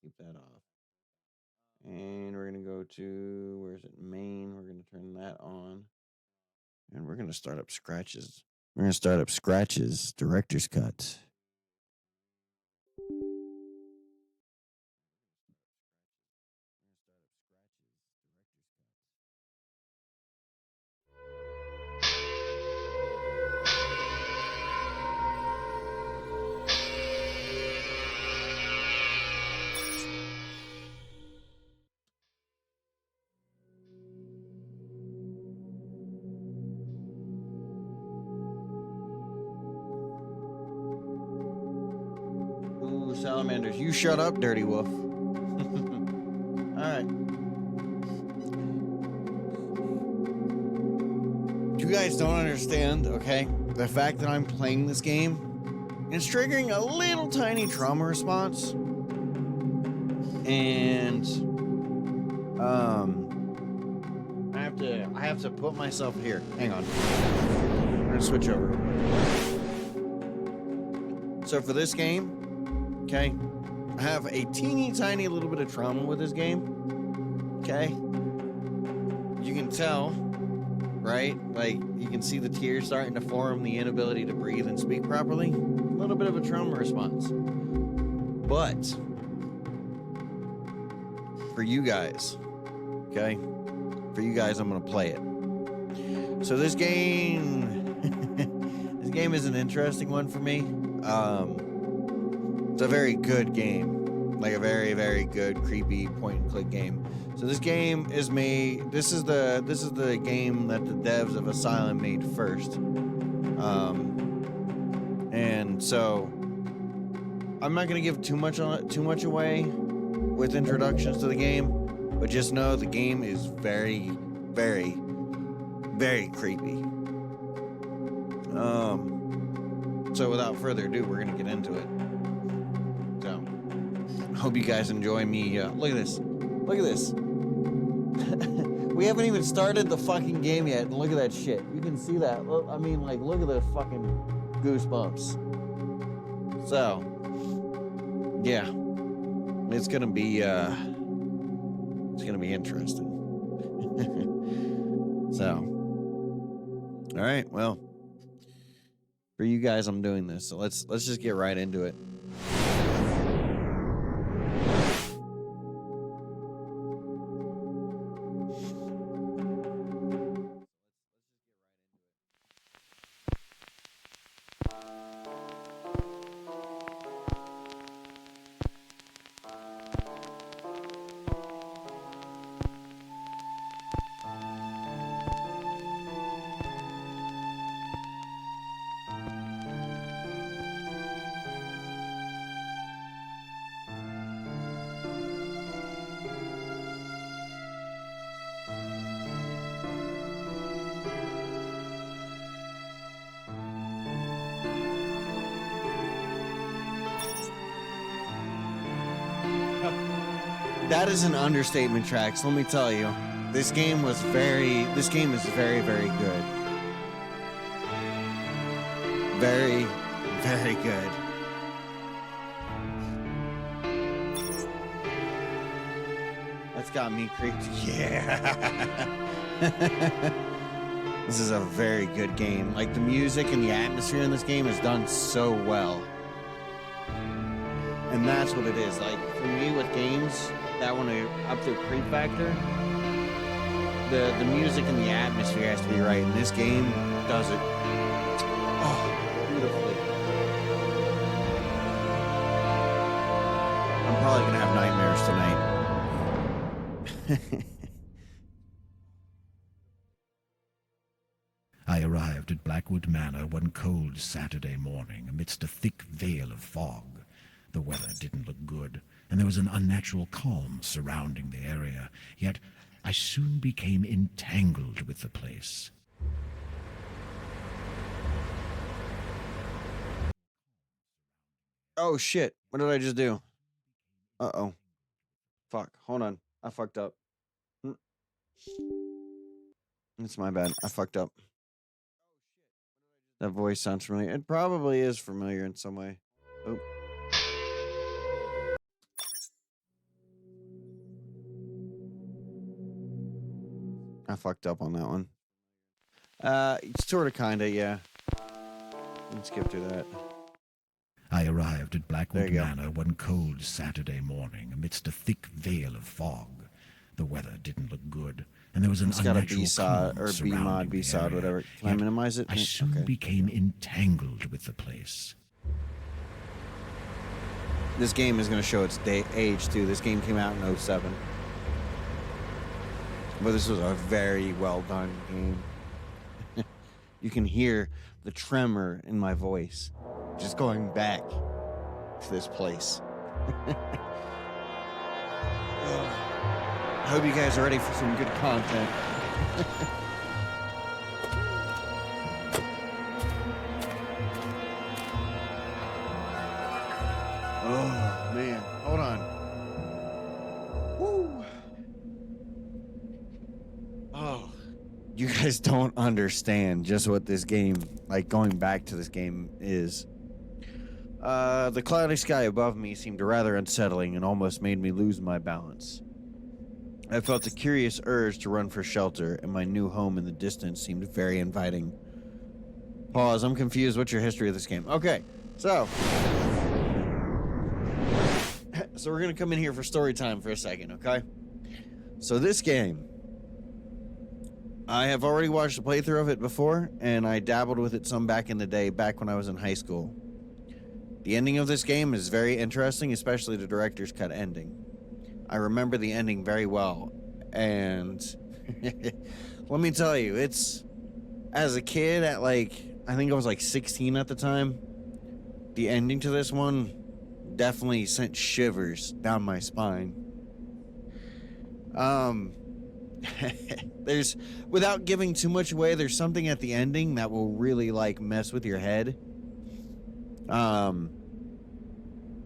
keep that off. And we're going to go to, where is it? Main. We're going to turn that on. And we're going to start up Scratches. We're going to start up Scratches Director's Cut. Ooh, salamanders. You shut up, Dirty Wolf. All right. You guys don't understand, okay? The fact that I'm playing this game, it's triggering a little tiny trauma response. And I have to put myself here. Hang on. We're gonna switch over. So for this game, okay, I have a teeny tiny little bit of trauma with this game. Okay. You can tell, right? Like, you can see the tears starting to form, the inability to breathe and speak properly. A little bit of a trauma response. But for you guys, okay? For you guys, I'm gonna play it. So this game, this game is an interesting one for me. It's a very good game, like a very, very good, creepy point-and-click game. So this game is made. This is the game that the devs of Asylum made first. And so I'm not gonna give too much away with introductions to the game, but just know the game is very, very, very creepy. So without further ado, we're gonna get into it. So, hope you guys enjoy me. Look at this. Look at this. We haven't even started the fucking game yet, and look at that shit. You can see that. I mean, like, look at the fucking goosebumps. So, yeah, it's gonna be interesting. So, all right, well, for you guys, I'm doing this. So let's just get right into it. That is an understatement, Trax. Let me tell you, this game is very, very good. Very, very good. That's got me creeped. Yeah. This is a very good game. Like, the music and the atmosphere in this game is done so well. And that's what it is. Like, for me with games that want to up their creep factor, the music and the atmosphere has to be right. And this game does it. Oh, beautifully. I'm probably going to have nightmares tonight. I arrived at Blackwood Manor one cold Saturday morning amidst a thick veil of fog. The weather didn't look good, and there was an unnatural calm surrounding the area, yet I soon became entangled with the place. Oh, shit. What did I just do? Uh-oh. Fuck. Hold on. I fucked up. It's my bad. I fucked up. That voice sounds familiar. It probably is familiar in some way. Oh. I fucked up on that one. Sort of, kinda, yeah. Let's skip through that. I arrived at Blackwood There you go. Manor one cold Saturday morning amidst a thick veil of fog. The weather didn't look good, and there was an It's got a unnatural B-sod calm or surrounding B-mod, the B-sod, area. whatever. Can I Yet minimize it? I Yeah, soon okay. became entangled with the place. This game is going to show its age, too. This game came out in 07. But this was a very well done game. You can hear the tremor in my voice just going back to this place. I hope you guys are ready for some good content. Oh, man. Hold on. Woo. Oh. You guys don't understand just what this game, like going back to this game, is. The cloudy sky above me seemed rather unsettling and almost made me lose my balance. I felt a curious urge to run for shelter, and my new home in the distance seemed very inviting. Pause, I'm confused. What's your history of this game? Okay, so we're gonna come in here for story time for a second, okay? So this game, I have already watched a playthrough of it before, and I dabbled with it some back in the day, back when I was in high school. The ending of this game is very interesting, especially the director's cut ending. I remember the ending very well, and let me tell you, it's, as a kid at I think I was 16 at the time, the ending to this one definitely sent shivers down my spine. There's, without giving too much away, there's something at the ending that will really mess with your head.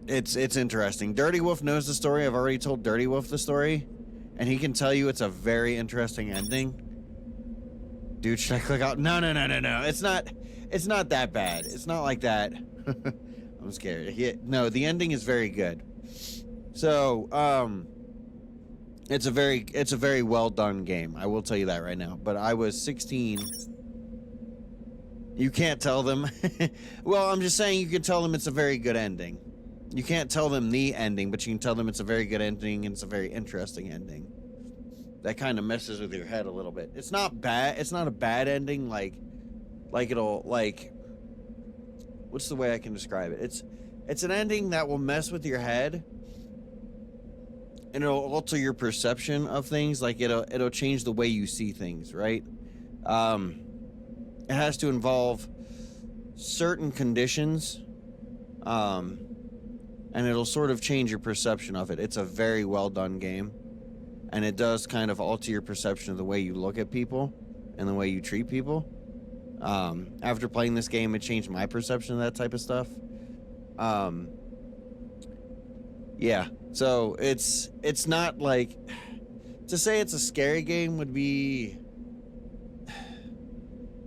It's interesting. Dirty Wolf knows the story. I've already told Dirty Wolf the story, and he can tell you it's a very interesting ending. Dude, should I click out? No. It's not that bad. It's not like that. I'm scared. No, the ending is very good. So, it's a very well done game. I will tell you that right now. But I was 16. You can't tell them. Well, I'm just saying you can tell them it's a very good ending. You can't tell them the ending, but you can tell them it's a very good ending and it's a very interesting ending. That kind of messes with your head a little bit. It's not bad. It's not a bad ending. What's the way I can describe it? It's an ending that will mess with your head, and it'll alter your perception of things. It'll change the way you see things, right? It has to involve certain conditions, and it'll sort of change your perception of it. It's a very well done game, and it does kind of alter your perception of the way you look at people and the way you treat people. After playing this game, it changed my perception of that type of stuff. Yeah, so it's not to say it's a scary game would be.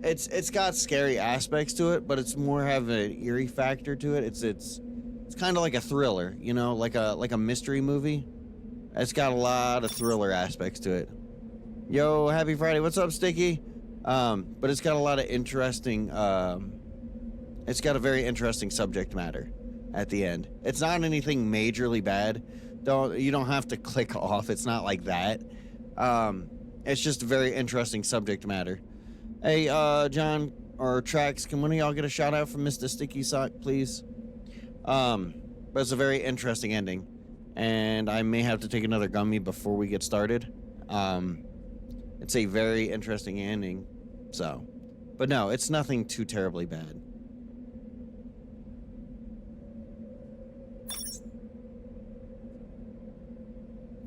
It's got scary aspects to it, but it's more have an eerie factor to it. It's kind of like a thriller, like a mystery movie. It's got a lot of thriller aspects to it. Yo, happy Friday. What's up, Sticky? But it's got a lot of interesting, it's got a very interesting subject matter at the end. It's not anything majorly bad. You don't have to click off. It's not like that. It's just a very interesting subject matter. Hey, John or Trax, can one of y'all get a shout out from Mr. Sticky Sock, please? But it's a very interesting ending, and I may have to take another gummy before we get started. It's a very interesting ending, so. But no, it's nothing too terribly bad.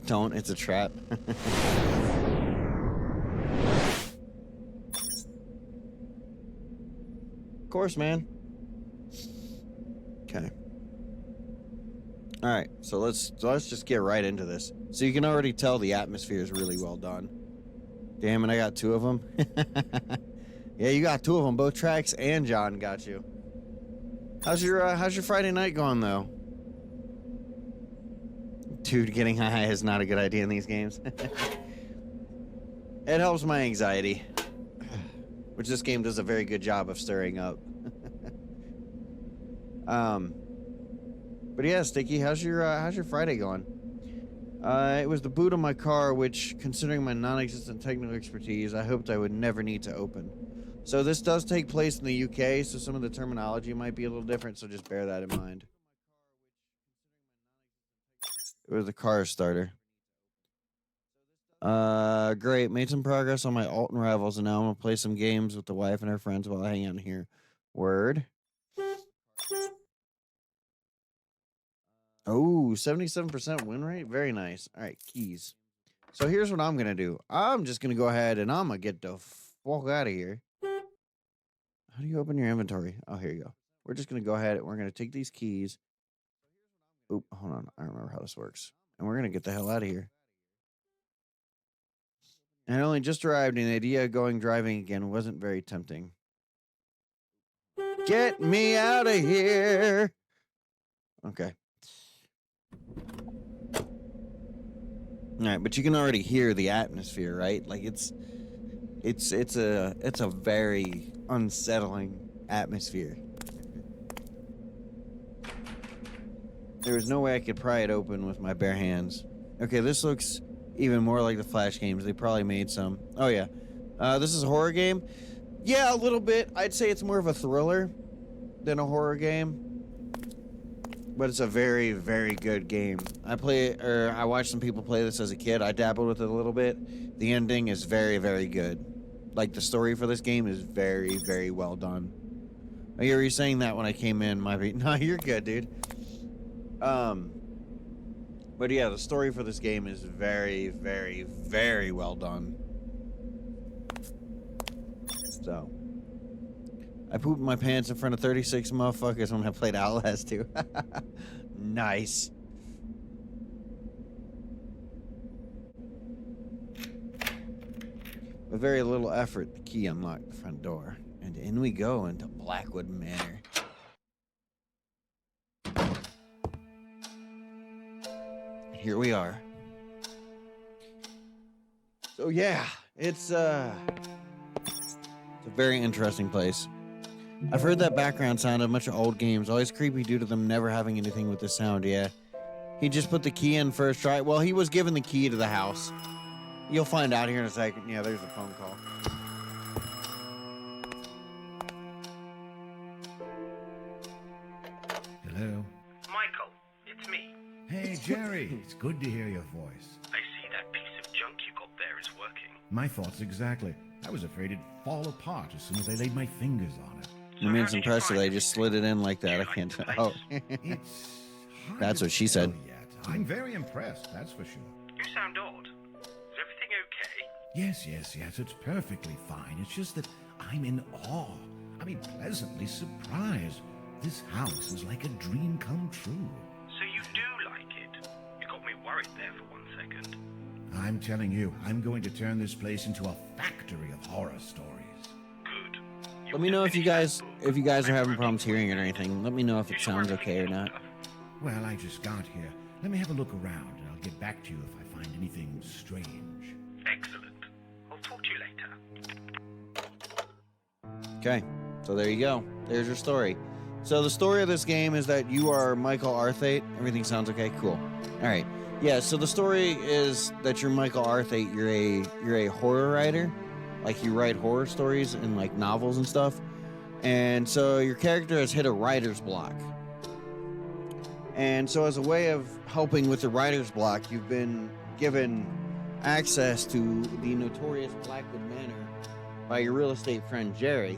Don't, it's a trap. Of course, man. Okay. All right, so let's just get right into this. So you can already tell the atmosphere is really well done. Damn it, I got two of them. Yeah, you got two of them. Both Trax and John got you. How's your Friday night going though? Dude, getting high is not a good idea in these games. It helps my anxiety, which this game does a very good job of stirring up. But yeah, Sticky, how's your Friday going? It was the boot of my car, which, considering my non-existent technical expertise, I hoped I would never need to open. So this does take place in the UK, so some of the terminology might be a little different, so just bear that in mind. It was the car starter. Great. Made some progress on my Alton Rivals, and now I'm gonna play some games with the wife and her friends while I hang out here. Word. Oh, 77% win rate. Very nice. All right, keys. So here's what I'm gonna do. I'm just gonna go ahead and I'm gonna get the fuck out of here. How do you open your inventory? Oh, here you go. We're just gonna go ahead and we're gonna take these keys. Oop, hold on. I don't remember how this works. And we're gonna get the hell out of here. And I only just arrived, and the idea of going driving again wasn't very tempting. Get me out of here. Okay. All right, but you can already hear the atmosphere, right? Like it's a very unsettling atmosphere. There was no way I could pry it open with my bare hands. Okay, this looks even more like the Flash games. They probably made some. Oh yeah. This is a horror game? Yeah, a little bit. I'd say it's more of a thriller than a horror game. But it's a very, very good game. I watched some people play this as a kid. I dabbled with it a little bit. The ending is very, very good. Like, the story for this game is very, very well done. Oh, you were saying that when I came in, no, you're good, dude. But yeah, the story for this game is very, very, very well done. So, I pooped my pants in front of 36 motherfuckers when I played Outlast 2. Nice. With very little effort, the key unlocked the front door. And in we go into Blackwood Manor. Here we are. So yeah, it's a very interesting place. I've heard that background sound of a bunch of old games, always creepy due to them never having anything with the sound. Yeah, he just put the key in first try. Well, he was given the key to the house. You'll find out here in a second. Yeah, there's a phone call. Hello. Michael, it's me. Hey, Jerry. It's good to hear your voice. I see that piece of junk you got there is working. My thoughts exactly. I was afraid it'd fall apart as soon as I laid my fingers on it. I mean, it's impressive. They just slid it in like that. I can't tell. Oh. It's hard That's to what she said. tell yet. I'm very impressed, that's for sure. You sound odd. Is everything okay? Yes, it's perfectly fine. It's just that I'm in awe. I mean, pleasantly surprised. This house is like a dream come true. So you do like it? You got me worried there for 1 second. I'm telling you, I'm going to turn this place into a factory of horror stories. Good. Let me know if you guys are having problems hearing it or anything. Let me know if it sounds okay or not. Well, I just got here. Let me have a look around, and I'll get back to you if I find anything strange. Excellent. I'll talk to you later. Okay, so there you go. There's your story. So the story of this game is that you are Michael Arthate. Everything sounds okay? Cool. All right. Yeah, so the story is that you're Michael Arthate. You're a horror writer. Like, you write horror stories and, like, novels and stuff. And so your character has hit a writer's block. And so as a way of helping with the writer's block, you've been given access to the notorious Blackwood Manor by your real estate friend, Jerry,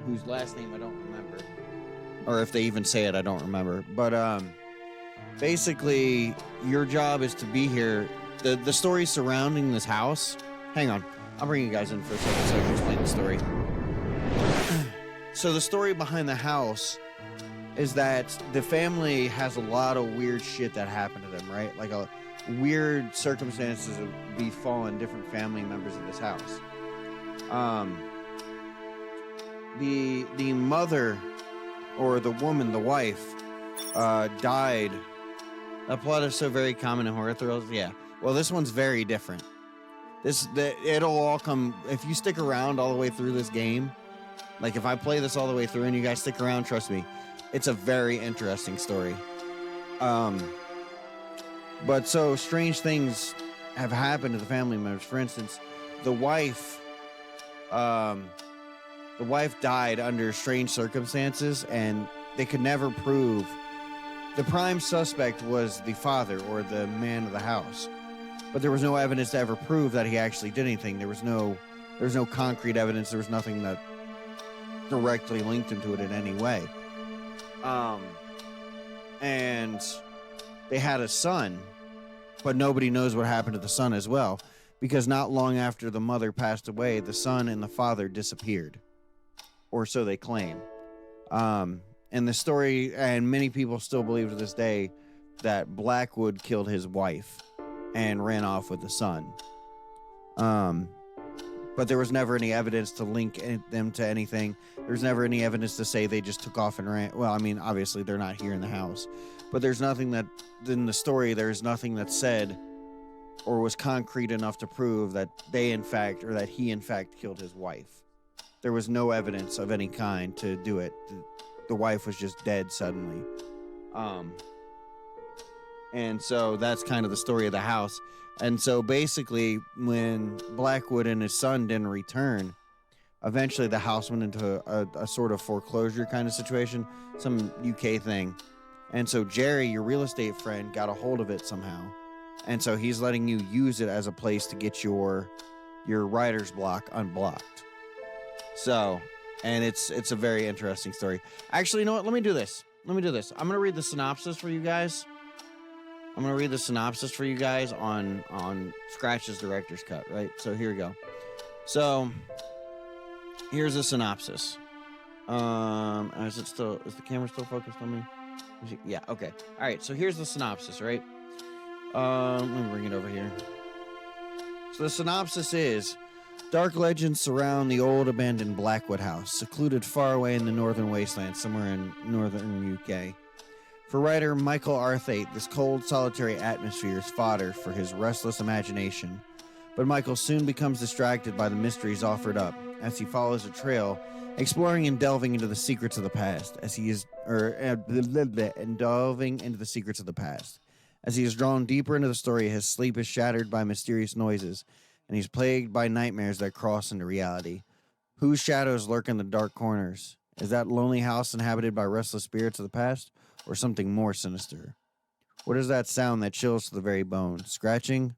whose last name I don't remember. Or if they even say it, I don't remember. But, basically, your job is to be here. The story surrounding this house... Hang on. I'll bring you guys in for a second so I can explain the story. So the story behind the house is that the family has a lot of weird shit that happened to them, right? Like, a weird circumstances have befallen different family members of this house. The mother, or the woman, the wife, died. A plot is so very common in horror thrillers. Yeah. Well, this one's very different. It'll all come if you stick around all the way through this game. Like if I play this all the way through and you guys stick around, trust me, it's a very interesting story. But so strange things have happened to the family members. For instance, the wife died under strange circumstances, and they could never prove. The prime suspect was the father or the man of the house, but there was no evidence to ever prove that he actually did anything. There was no concrete evidence. There was nothing that directly linked him to it in any way. And they had a son, but nobody knows what happened to the son as well, because not long after the mother passed away, the son and the father disappeared, or so they claim. And the story, and many people still believe to this day, that Blackwood killed his wife and ran off with the son. But there was never any evidence to link them to anything. There's never any evidence to say they just took off and ran. Well, I mean, obviously they're not here in the house, but there's nothing that in the story, there's nothing that said or was concrete enough to prove that they in fact, or that he in fact killed his wife. There was no evidence of any kind to do it. The wife was just dead suddenly. And so that's kind of the story of the house. And so basically, when Blackwood and his son didn't return, eventually the house went into a sort of foreclosure kind of situation, some UK thing. And so Jerry, your real estate friend, got a hold of it somehow. And so he's letting you use it as a place to get your writer's block unblocked. So, and it's a very interesting story. Actually, you know what? Let me do this. I'm going to read the synopsis for you guys. I'm going to read the synopsis for you guys on Scratch's director's cut, right? So here we go. So here's a synopsis. Is the camera still focused on me? Yeah, okay. All right, so here's the synopsis, right? Let me bring it over here. So the synopsis is: dark legends surround the old abandoned Blackwood house, secluded far away in the northern wasteland, somewhere in northern UK. For writer Michael Arthate, this cold, solitary atmosphere is fodder for his restless imagination. But Michael soon becomes distracted by the mysteries offered up as he follows a trail, exploring and delving into the secrets of the past. As he is drawn deeper into the story, his sleep is shattered by mysterious noises, and he's plagued by nightmares that cross into reality. Whose shadows lurk in the dark corners? Is that lonely house inhabited by restless spirits of the past, or something more sinister? What is that sound that chills to the very bone? Scratching?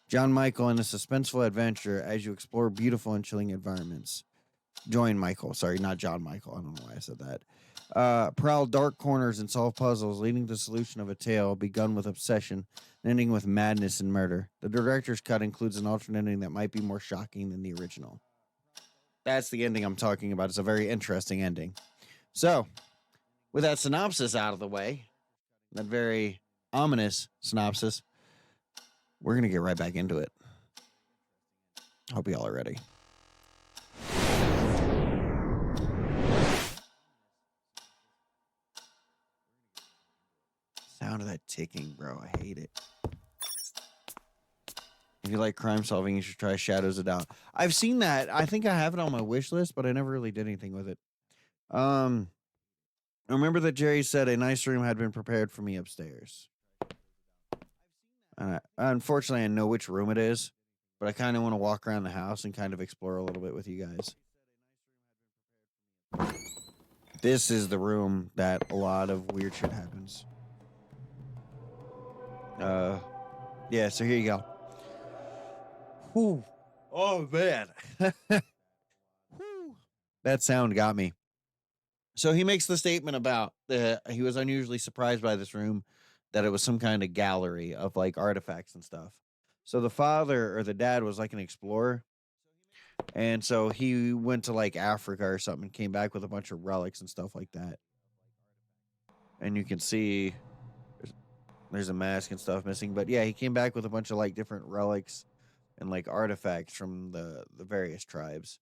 John Michael in a suspenseful adventure as you explore beautiful and chilling environments. Join Michael. Sorry, not John Michael. I don't know why I said that. Prowl dark corners and solve puzzles, leading to the solution of a tale begun with obsession and ending with madness and murder. The director's cut includes an alternate ending that might be more shocking than the original. That's the ending I'm talking about. It's a very interesting ending. So, with that synopsis out of the way, that very ominous synopsis, we're going to get right back into it. Hope y'all are ready. Sound of that ticking, bro. I hate it. If you like crime solving, you should try Shadows of Doubt. I've seen that. I think I have it on my wish list, but I never really did anything with it. I remember that Jerry said a nice room had been prepared for me upstairs. Unfortunately, I know which room it is, but I kind of want to walk around the house and kind of explore a little bit with you guys. This is the room that a lot of weird shit happens. Yeah, so here you go. Whew. Oh, man. That sound got me. So he makes the statement about he was unusually surprised by this room, that it was some kind of gallery of like artifacts and stuff. So the father or the dad was like an explorer. And so he went to like Africa or something and came back with a bunch of relics and stuff like that. And you can see there's a mask and stuff missing. But yeah, he came back with a bunch of like different relics and like artifacts from the various tribes.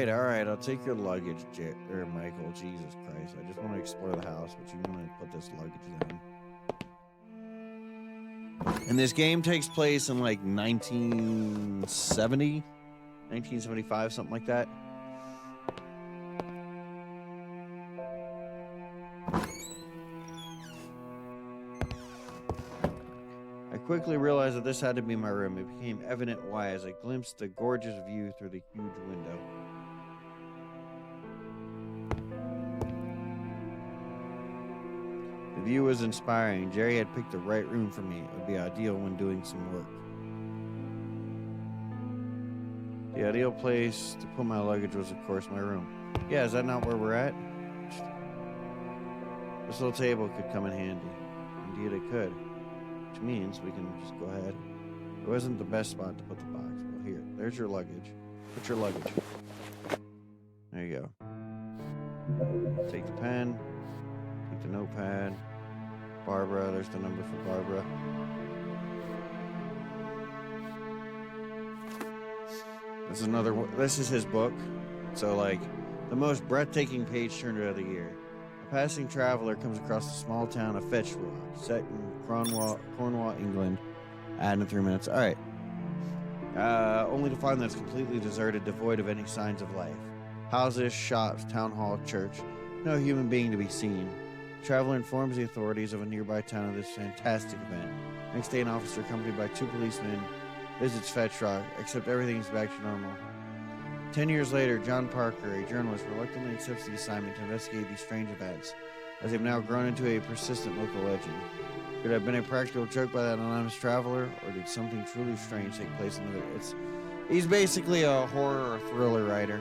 right. I'll take your luggage, Michael. Jesus Christ. I just want to explore the house, but you want to put this luggage down. And this game takes place in like 1970, 1975, something like that. I quickly realized that this had to be my room. It became evident why as I glimpsed the gorgeous view through the huge window. The view was inspiring. Jerry had picked the right room for me. It would be ideal when doing some work. The ideal place to put my luggage was, of course, my room. Yeah, is that not where we're at? This little table could come in handy. Indeed it could. Which means we can just go ahead. It wasn't the best spot to put the box. Well, here. There's your luggage. Put your luggage. There you go. Take the pen. Take the notepad. Barbara. There's the number for Barbara. This is another one. This is his book. So, like, the most breathtaking page turner of the year. A passing traveler comes across the small town of Fetch Rock, set in Cornwall, England. Add in 3 minutes. All right. Only to find that it's completely deserted, devoid of any signs of life. Houses, shops, town hall, church. No human being to be seen. The traveler informs the authorities of a nearby town of this fantastic event. Next day, an officer accompanied by 2 policemen visits Fetch Rock, except everything is back to normal. 10 years later, John Parker, a journalist, reluctantly accepts the assignment to investigate these strange events, as they've now grown into a persistent local legend. Could it have been a practical joke by that anonymous traveler, or did something truly strange take place in the... He's basically a horror or thriller writer.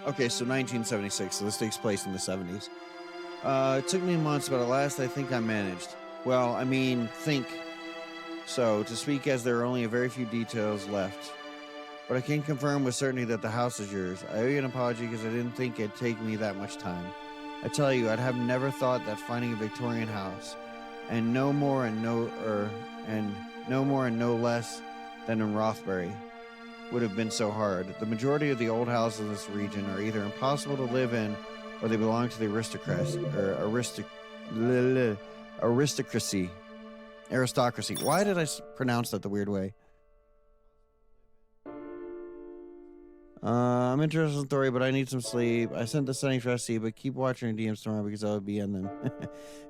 Okay, so 1976, so this takes place in the 70s. It took me months, but at last I think I managed. Well, I mean, think. So, to speak as there are only a very few details left. But I can confirm with certainty that the house is yours. I owe you an apology because I didn't think it'd take me that much time. I tell you, I'd have never thought that finding a Victorian house, and no more and no less than in Rothbury, would have been so hard. The majority of the old houses in this region are either impossible to live in, or they belong to the aristocracy. Why did I pronounce that the weird way? I'm interested in the story, but I need some sleep. I sent the settings for SC, but keep watching your DMs tomorrow because I'll be in them.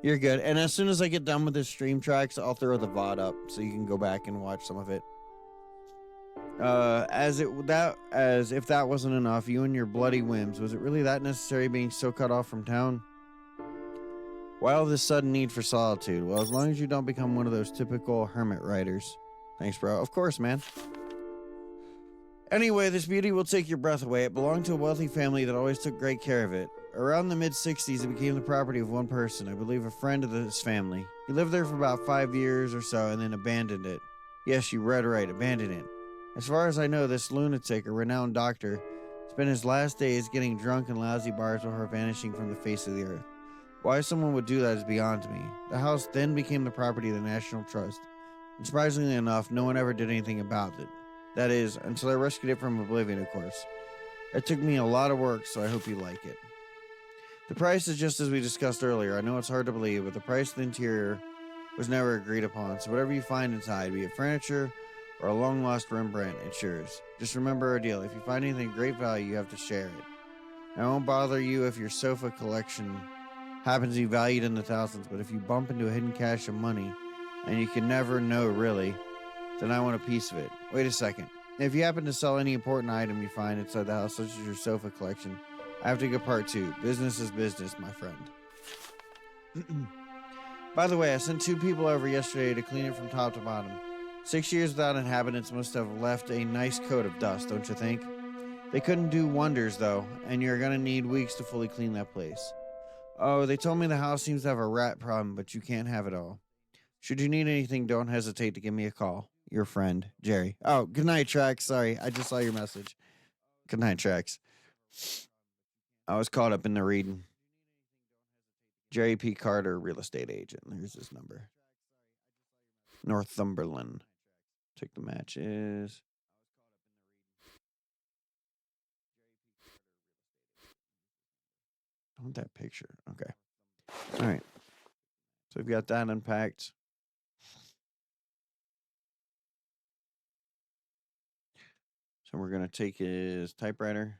You're good. And as soon as I get done with this stream tracks, I'll throw the VOD up so you can go back and watch some of it. As if that wasn't enough, you and your bloody whims, was it really that necessary being so cut off from town? Why all this sudden need for solitude? Well, as long as you don't become one of those typical hermit writers. Thanks, bro. Of course, man. Anyway, this beauty will take your breath away. It belonged to a wealthy family that always took great care of it. Around the mid-60s, it became the property of one person, I believe a friend of this family. He lived there for about 5 years or so and then abandoned it. Yes, you read right, abandoned it. As far as I know, this lunatic, a renowned doctor, spent his last days getting drunk in lousy bars before vanishing from the face of the earth. Why someone would do that is beyond me. The house then became the property of the National Trust. And surprisingly enough, no one ever did anything about it. That is, until I rescued it from oblivion, of course. It took me a lot of work, so I hope you like it. The price is just as we discussed earlier. I know it's hard to believe, but the price of the interior was never agreed upon, so whatever you find inside, be it furniture or a long-lost Rembrandt, it's yours. Just remember our deal. If you find anything of great value, you have to share it. I won't bother you if your sofa collection happens to be valued in the thousands, but if you bump into a hidden cache of money, and you can never know really, then I want a piece of it. Wait a second. If you happen to sell any important item you find inside the house, such as your sofa collection, I have to get part 2. Business is business, my friend. By the way, I sent 2 people over yesterday to clean it from top to bottom. 6 years without inhabitants must have left a nice coat of dust, don't you think? They couldn't do wonders, though, and you're gonna need weeks to fully clean that place. Oh, they told me the house seems to have a rat problem, but you can't have it all. Should you need anything, don't hesitate to give me a call. your friend, Jerry. Oh, good night, Trax. Sorry, I just saw your message. Good night, Trax. I was caught up in the reading. Jerry P. Carter, real estate agent. Here's his number. Northumberland. Check the matches. I want that picture. Okay. All right. So we've got that unpacked. So we're going to take his typewriter.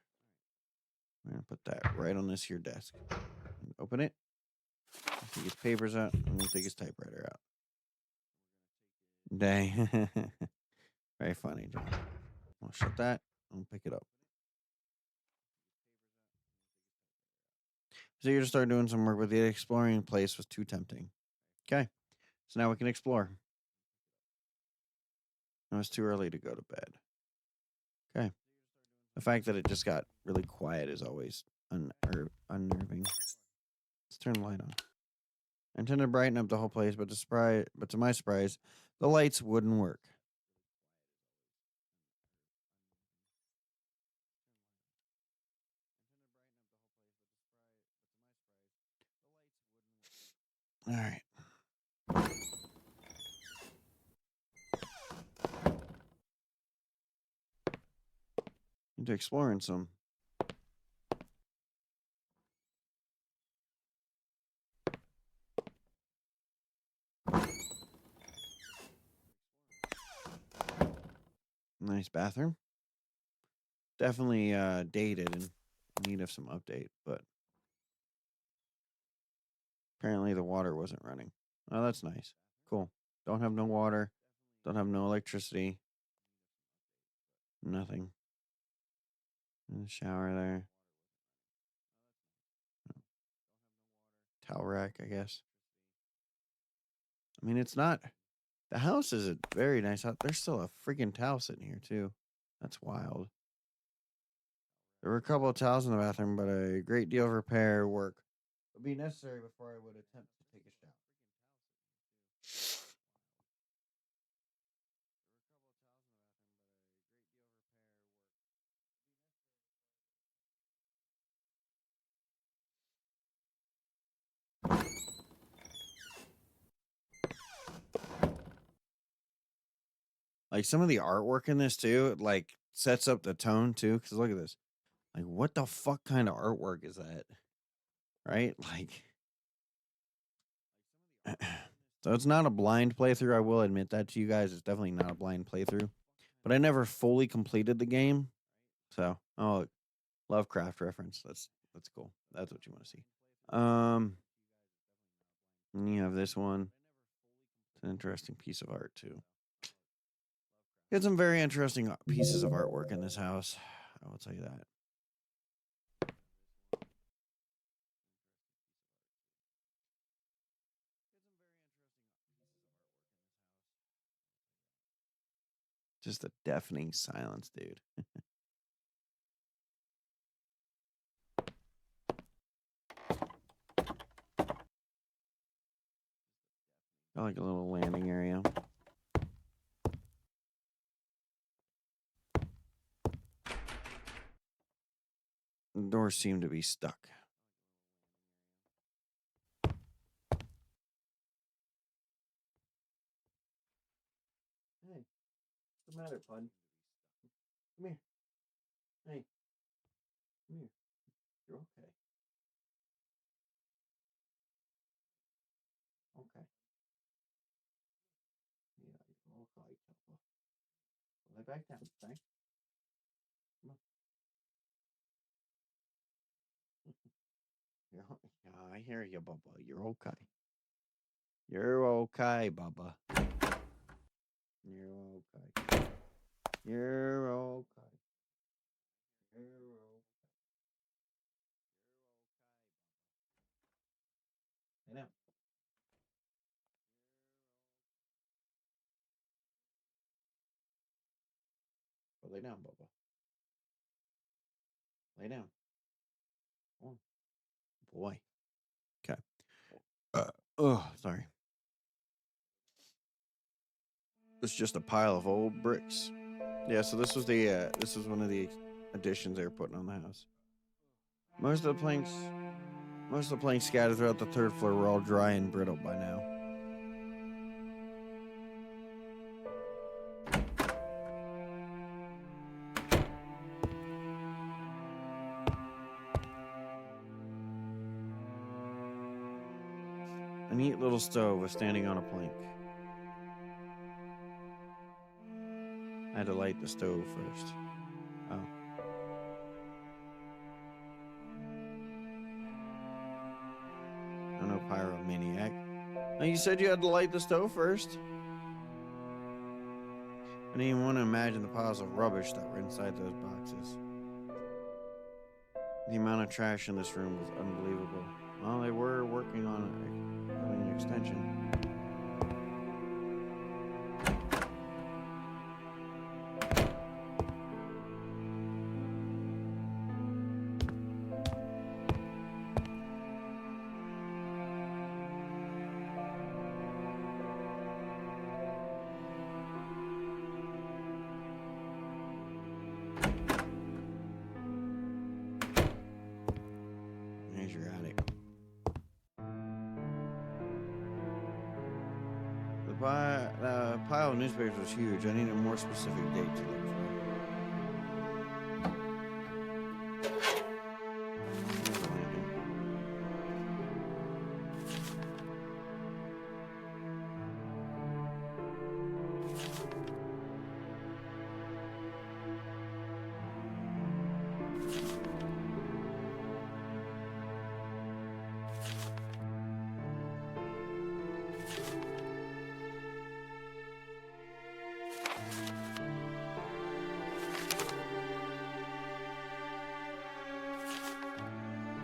We're going to put that right on this here desk. Open it. Take his papers out. I'm going to take his typewriter out. Dang. Very funny, John. I'll shut that. I'll pick it up. So you're to start doing some work, but the exploring place was too tempting. Okay. So now we can explore. It was too early to go to bed. Okay. The fact that it just got really quiet is always unnerving. Let's turn the light on. I intended to brighten up the whole place, but to my surprise, the lights wouldn't work. All right. Into exploring some. Nice bathroom. Definitely dated and in need of some update, but apparently the water wasn't running. Oh, that's nice. Cool. Don't have no water. Don't have no electricity. Nothing. In the shower there. Towel rack, I guess. I mean, it's not. The house is a very nice house. There's still a freaking towel sitting here, too. That's wild. There were a couple of towels in the bathroom, but a great deal of repair work would be necessary before I would attempt to take a shower. Like some of the artwork in this too, like sets up the tone too. Because look at this. Like, what the fuck kind of artwork is that? Right? Like, so it's not a blind playthrough. I will admit that to you guys. It's definitely not a blind playthrough. But I never fully completed the game. So, oh, Lovecraft reference. That's cool. That's what you want to see. And you have this one. It's an interesting piece of art too. Got some very interesting pieces of artwork in this house. I will tell you that. Just a deafening silence, dude. I like a little landing area. The doors seem to be stuck. Hey, what's the matter, bud? Come here. Hey, come here. You're okay. Okay. Yeah, you're okay, Papa. Lay back down, okay? Come on. Yeah, I hear you, Bubba. You're okay. You're okay, Bubba. You're okay. You're okay. You're okay. Lay down. Well, lay down, Bubba. Lay down. Oh, boy. Okay. Oh, sorry. It's just a pile of old bricks. Yeah, so this was one of the additions they were putting on the house. Most of the planks scattered throughout the third floor were all dry and brittle by now. A neat little stove was standing on a plank. I had to light the stove first. Oh. I'm no pyromaniac. Oh, you said you had to light the stove first? I didn't even want to imagine the piles of rubbish that were inside those boxes. The amount of trash in this room was unbelievable. Well, they were working on an extension. There's your attic. The pile of newspapers was huge. I needed a more specific date to look for. There's a lantern.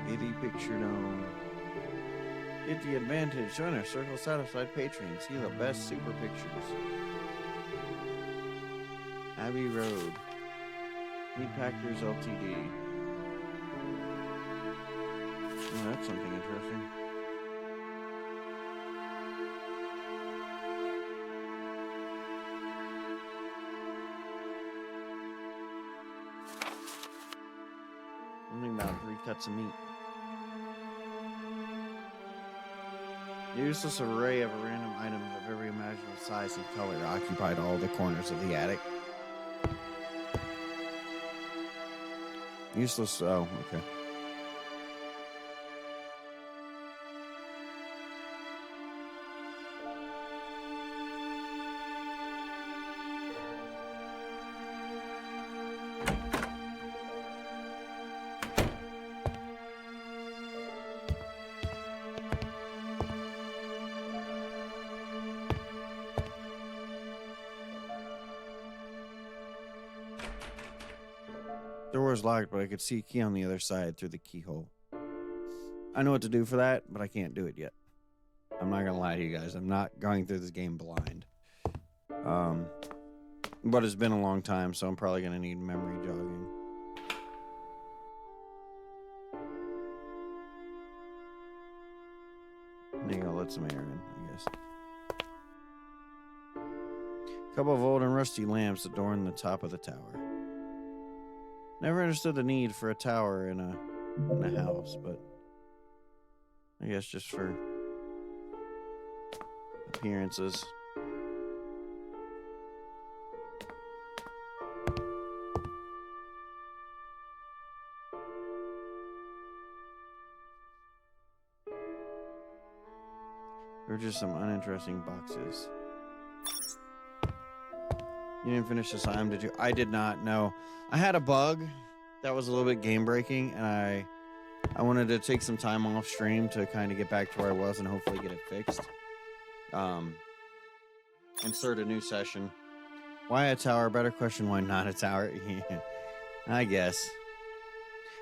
Itty picture dome. Get the advantage. Join our Circle Satisfied patrons. See the best super pictures. Abbey Road. Meatpackers Ltd. Oh, that's something interesting. Something about 3 cuts of meat. The useless array of random items of every imaginable size and color occupied all the corners of the attic. Useless, oh, okay. The door was locked, but I could see a key on the other side through the keyhole. I know what to do for that, but I can't do it yet. I'm not gonna lie to you guys. I'm not going through this game blind. But it's been a long time, so I'm probably gonna need memory jogging. There you go, let some air in, I guess. A couple of old and rusty lamps adorn the top of the tower. Never understood the need for a tower in a house, but I guess just for appearances. They're just some uninteresting boxes. You didn't finish this item, did you? I did not, no. I had a bug that was a little bit game breaking, and I wanted to take some time off stream to kind of get back to where I was and hopefully get it fixed. Insert a new session. Why a tower? Better question, why not a tower? I guess.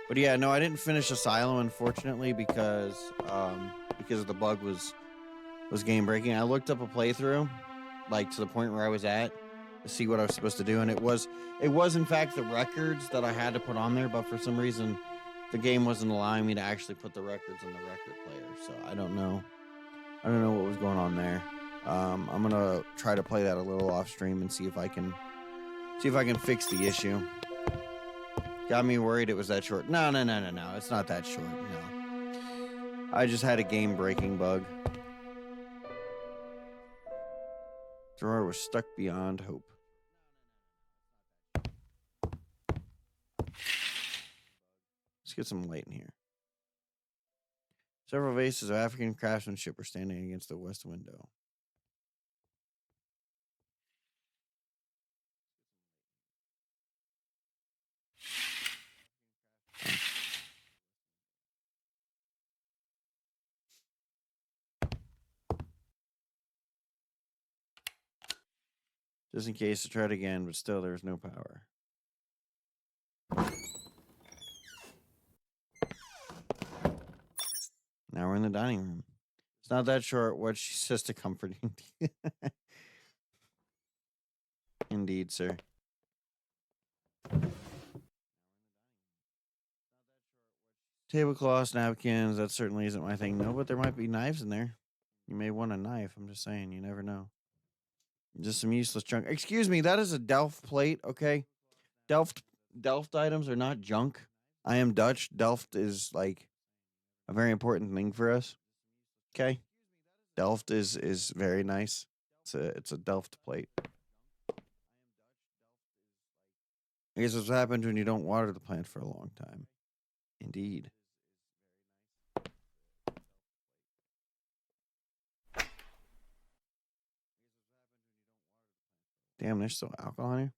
But yeah, no, I didn't finish Asylum, unfortunately, because the bug was game breaking. I looked up a playthrough, like to the point where I was at, to see what I was supposed to do, and it was in fact the records that I had to put on there, but for some reason the game wasn't allowing me to actually put the records in the record player, so I don't know what was going on there. I'm gonna try to play that a little off stream and see if I can fix the issue. Got me worried it was that short. No. It's not that short. No. I just had a game breaking bug. Drawer was stuck beyond hope. Let's get some light in here. Several vases of African craftsmanship were standing against the west window. Just in case I tried again, but still there was no power. Now we're in the dining room. It's not that short. What she says to comforting. Indeed, sir. Tablecloths, napkins, that certainly isn't my thing. No, but there might be knives in there. You may want a knife. I'm just saying, you never know. Just some useless junk. Excuse me, that is a Delft plate, okay? Delft items are not junk. I am Dutch. Delft is like a very important thing for us. Okay? Delft is very nice. It's a Delft plate. I guess what's happened when you don't water the plant for a long time. Indeed. Damn, there's still alcohol in here.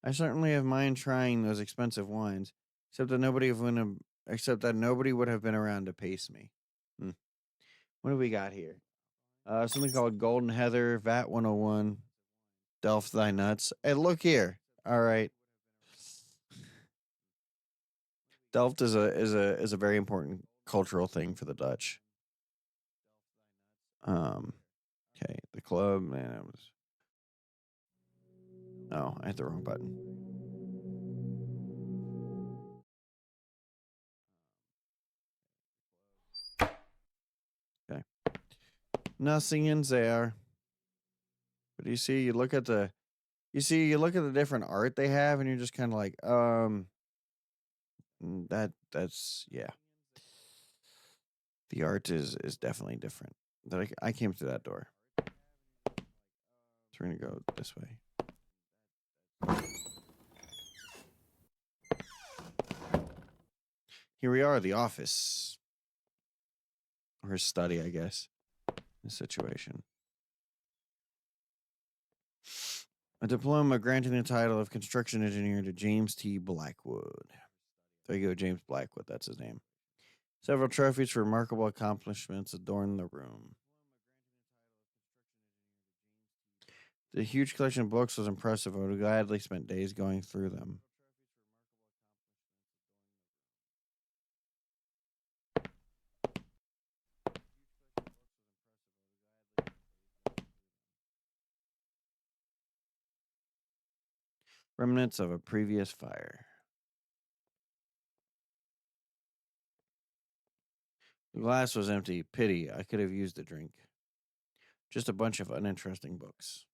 I certainly have mind trying those expensive wines, except that nobody would have been around to pace me. What do we got here? Something called Golden Heather, VAT 101, Delft Thy Nuts. Hey, look here. All right. Delft is a very important cultural thing for the Dutch. Okay, the club, man. Oh, I hit the wrong button. Okay. Nothing in there. But you see, you look at the different art they have, and you're just kind of like, that's yeah. The art is definitely different. That I came through that door. So we're gonna go this way. Here we are, the office. Or his study, I guess. This situation. A diploma granting the title of construction engineer to James T. Blackwood. There you go, James Blackwood. That's his name. Several trophies for remarkable accomplishments adorn the room. The huge collection of books was impressive. I would have gladly spent days going through them. Remnants of a previous fire. The glass was empty. Pity. I could have used the drink. Just a bunch of uninteresting books.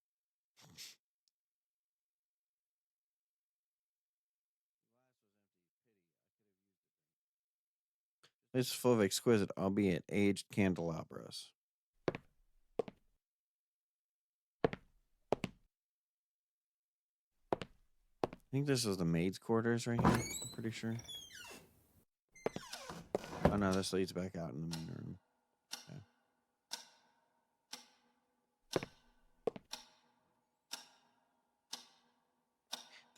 It's full of exquisite, albeit aged candelabras. I think this is the maid's quarters right here. I'm pretty sure. Oh no, this leads back out in the main room. Okay.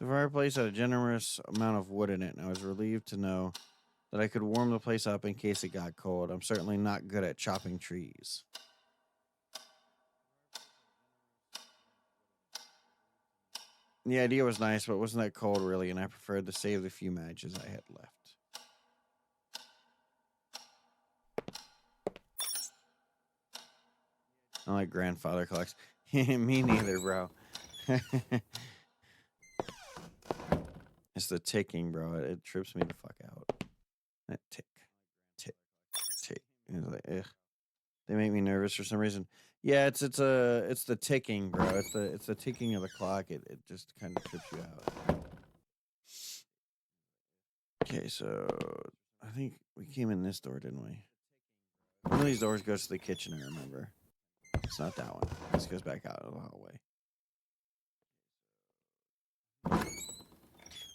The fireplace had a generous amount of wood in it, and I was relieved to know that I could warm the place up in case it got cold. I'm certainly not good at chopping trees. The idea was nice, but it wasn't that cold really, and I preferred to save the few matches I had left. I like grandfather clocks. Me neither, bro. It's the ticking, bro. It trips me the fuck out. That tick. It's like, ugh. They make me nervous for some reason. Yeah, it's the ticking, bro. It's the ticking of the clock. It just kind of trips you out. Okay, so I think we came in this door, didn't we? One of these doors goes to the kitchen, I remember. It's not that one. This goes back out of the hallway.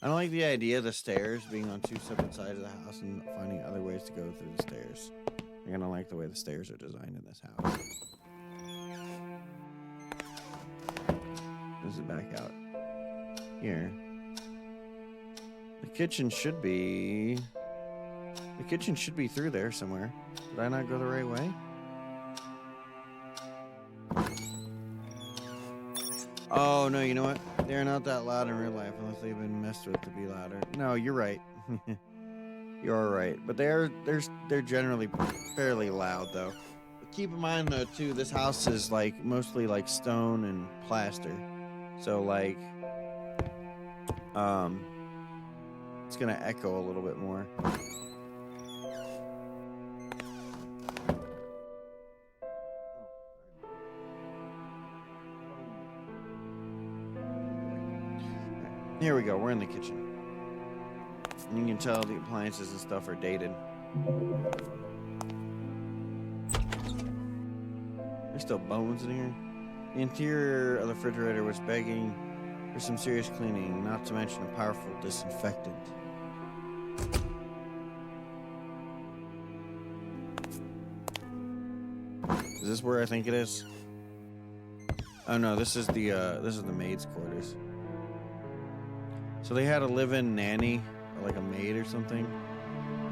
I don't like the idea of the stairs being on two separate sides of the house and finding other ways to go through the stairs. I don't like the way the stairs are designed in this house. This is back out here. The kitchen should be through there somewhere. Did I not go the right way? Oh no, you know what? They're not that loud in real life unless they've been messed with to be louder. No, you're right. You're right. But they're generally fairly loud though. But keep in mind though too, this house is like mostly like stone and plaster. So like it's gonna echo a little bit more. Here we go, we're in the kitchen. And you can tell the appliances and stuff are dated. There's still bones in here. The interior of the refrigerator was begging for some serious cleaning, not to mention a powerful disinfectant. Is this where I think it is? Oh no, this is the maid's quarters. So they had a live-in nanny, or like a maid or something.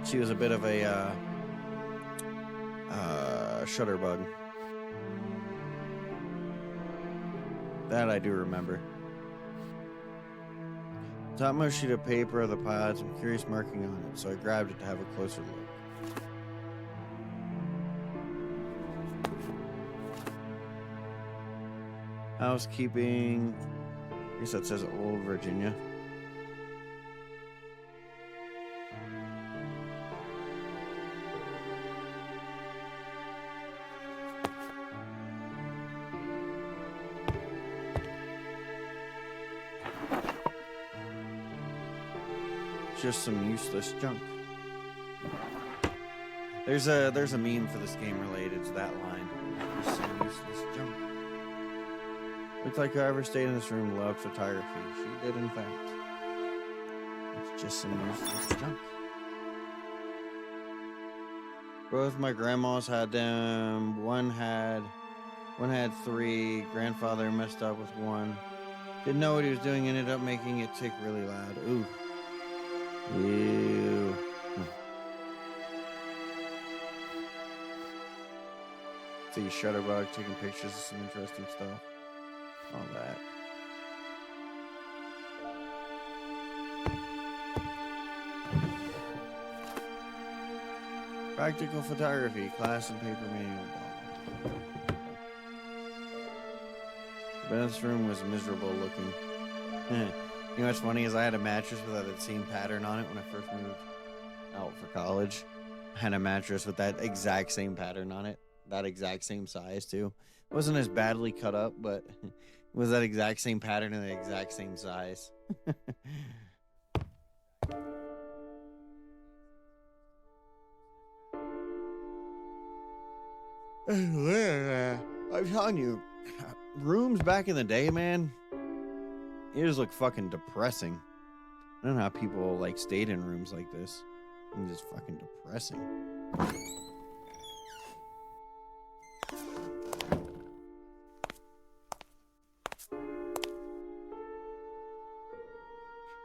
She was a bit of a shutterbug. That I do remember. Topmost sheet of paper of the pile had some curious marking on it, so I grabbed it to have a closer look. Housekeeping. I guess that says Old Virginia. Just some useless junk. There's a meme for this game related to that line. Just some useless junk. Looks like whoever stayed in this room loved photography. She did, in fact. It's just some useless junk. Both my grandmas had them. One had 3. Grandfather messed up with one. Didn't know what he was doing. Ended up making it tick really loud. Ooh. Ew. See Shutterbug taking pictures of some interesting stuff. All that. Practical photography, class and paper manual. Beth's room was miserable looking. You know what's funny is I had a mattress with that same pattern on it when I first moved out for college. I had a mattress with that exact same pattern on it. That exact same size too. It wasn't as badly cut up, but it was that exact same pattern and the exact same size. I'm telling you, rooms back in the day, man, it just looked fucking depressing. I don't know how people like stayed in rooms like this. It's just fucking depressing.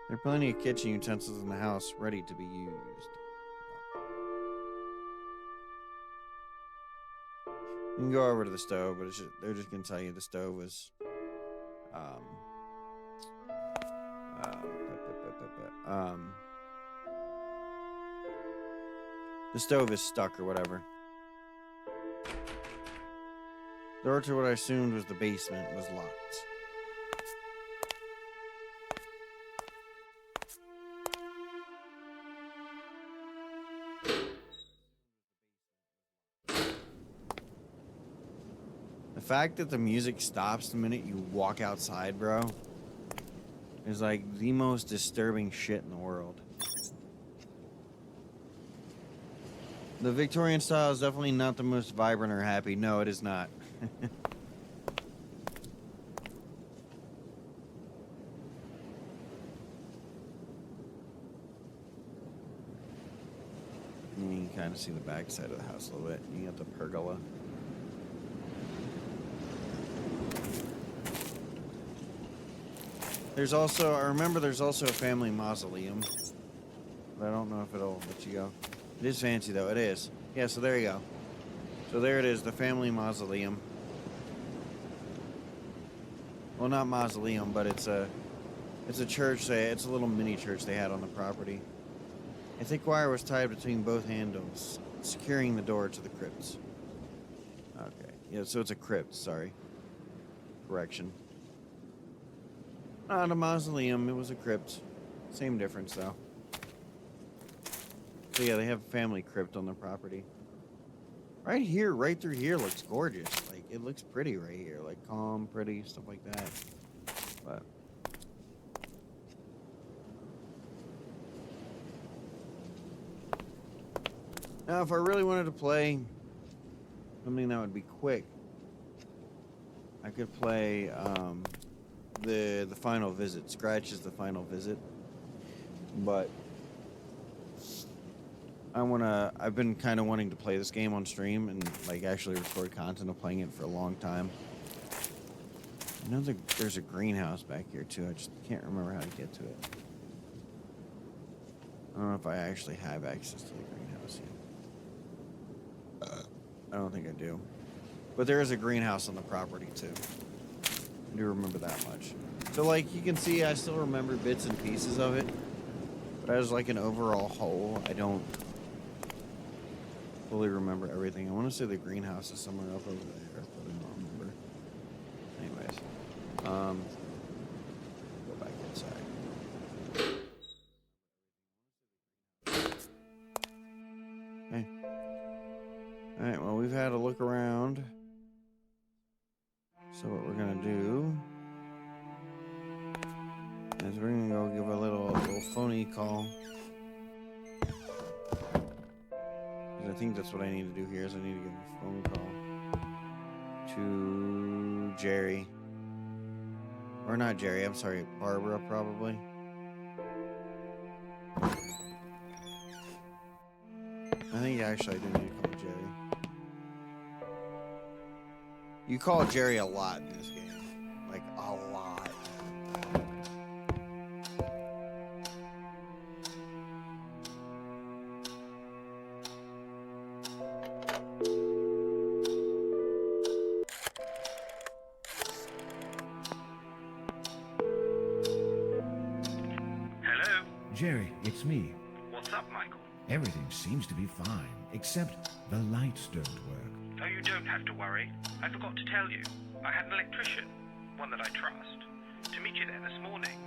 There are plenty of kitchen utensils in the house ready to be used. You can go over to the stove, but they're just gonna tell you the stove was the stove is stuck or whatever. The door to what I assumed was the basement was locked. The fact that the music stops the minute you walk outside, bro, is like the most disturbing shit in the world. The Victorian style is definitely not the most vibrant or happy. No, it is not. You can kind of see the back side of the house a little bit. You got the pergola. There's also, I remember there's also a family mausoleum. But I don't know if it'll let you go. It is fancy though, it is. Yeah, so there you go. So there it is, the family mausoleum. Well, not mausoleum, but it's a church. It's a little mini church they had on the property. A thick wire was tied between both handles, securing the door to the crypt. Okay, yeah, so it's a crypt, sorry. Correction. Not a mausoleum, it was a crypt. Same difference, though. So yeah, they have a family crypt on their property. Right here, right through here looks gorgeous. Like, it looks pretty right here. Like, calm, pretty, stuff like that. But... now, if I really wanted to play something that would be quick, I could play the Final Visit. Scratch is the Final Visit, but I've been kind of wanting to play this game on stream and like actually record content of playing it for a long time. I know there's a greenhouse back here too. I just can't remember how to get to it. I don't know if I actually have access to the greenhouse yet. I don't think I do. But there is a greenhouse on the property too. I do remember that much. So like you can see I still remember bits and pieces of it. But as like an overall whole, I don't fully remember everything. I want to say the greenhouse is somewhere up over there, but I don't remember. Anyways. Go back inside. Okay. Alright, well, we've had a look around. So what we're gonna do is we're gonna go give a little phony call. Because I think that's what I need to do here is I need to give a phone call to Jerry. Or not Jerry, I'm sorry, Barbara probably. I think actually I do need to call Jerry. You call Jerry a lot in this game. Like, a lot. Hello? Jerry, it's me. What's up, Michael? Everything seems to be fine, except the lights don't work. Oh, you don't have to worry. I forgot to tell you. I had an electrician, one that I trust, to meet you there this morning.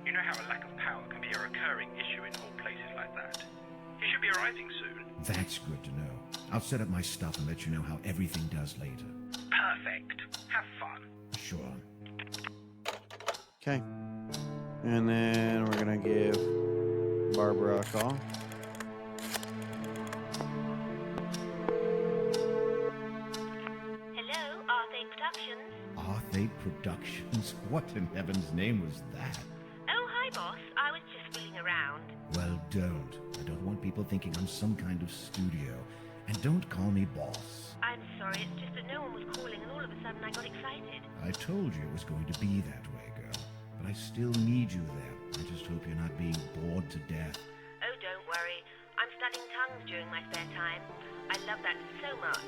You know how a lack of power can be a recurring issue in all places like that. He should be arriving soon. That's good to know. I'll set up my stuff and let you know how everything does later. Perfect. Have fun. Sure. Okay. And then we're gonna give Barbara a call. Hello, Arthate Productions. Arthate Productions? What in heaven's name was that? Oh, hi, boss. I was just fooling around. Well, don't. I don't want people thinking I'm some kind of studio. And don't call me boss. I'm sorry, it's just that no one was calling and all of a sudden I got excited. I told you it was going to be that way, girl. But I still need you there. I just hope you're not being bored to death. Oh, don't worry. I'm studying tongues during my spare time. I love that so much.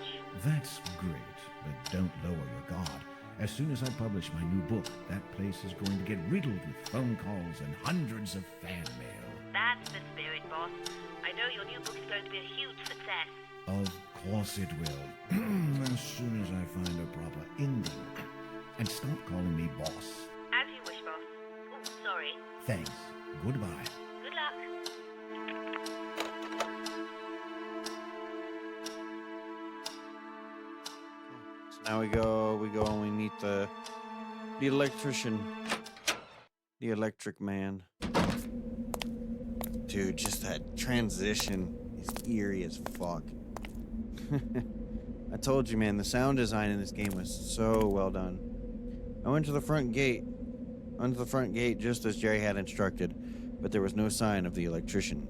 That's great, but don't lower your guard. As soon as I publish my new book, that place is going to get riddled with phone calls and hundreds of fan mail. That's the spirit, boss. I know your new book is going to be a huge success. Of course it will. As soon as I find a proper ending. And stop calling me boss. As you wish, boss. Oh, sorry. Thanks. Goodbye. Good luck. So now now we go and we meet the electrician. The electric man. Dude, just that transition is eerie as fuck. I told you, man, the sound design in this game was so well done. I went to the front gate. Just as Jerry had instructed, but there was no sign of the electrician.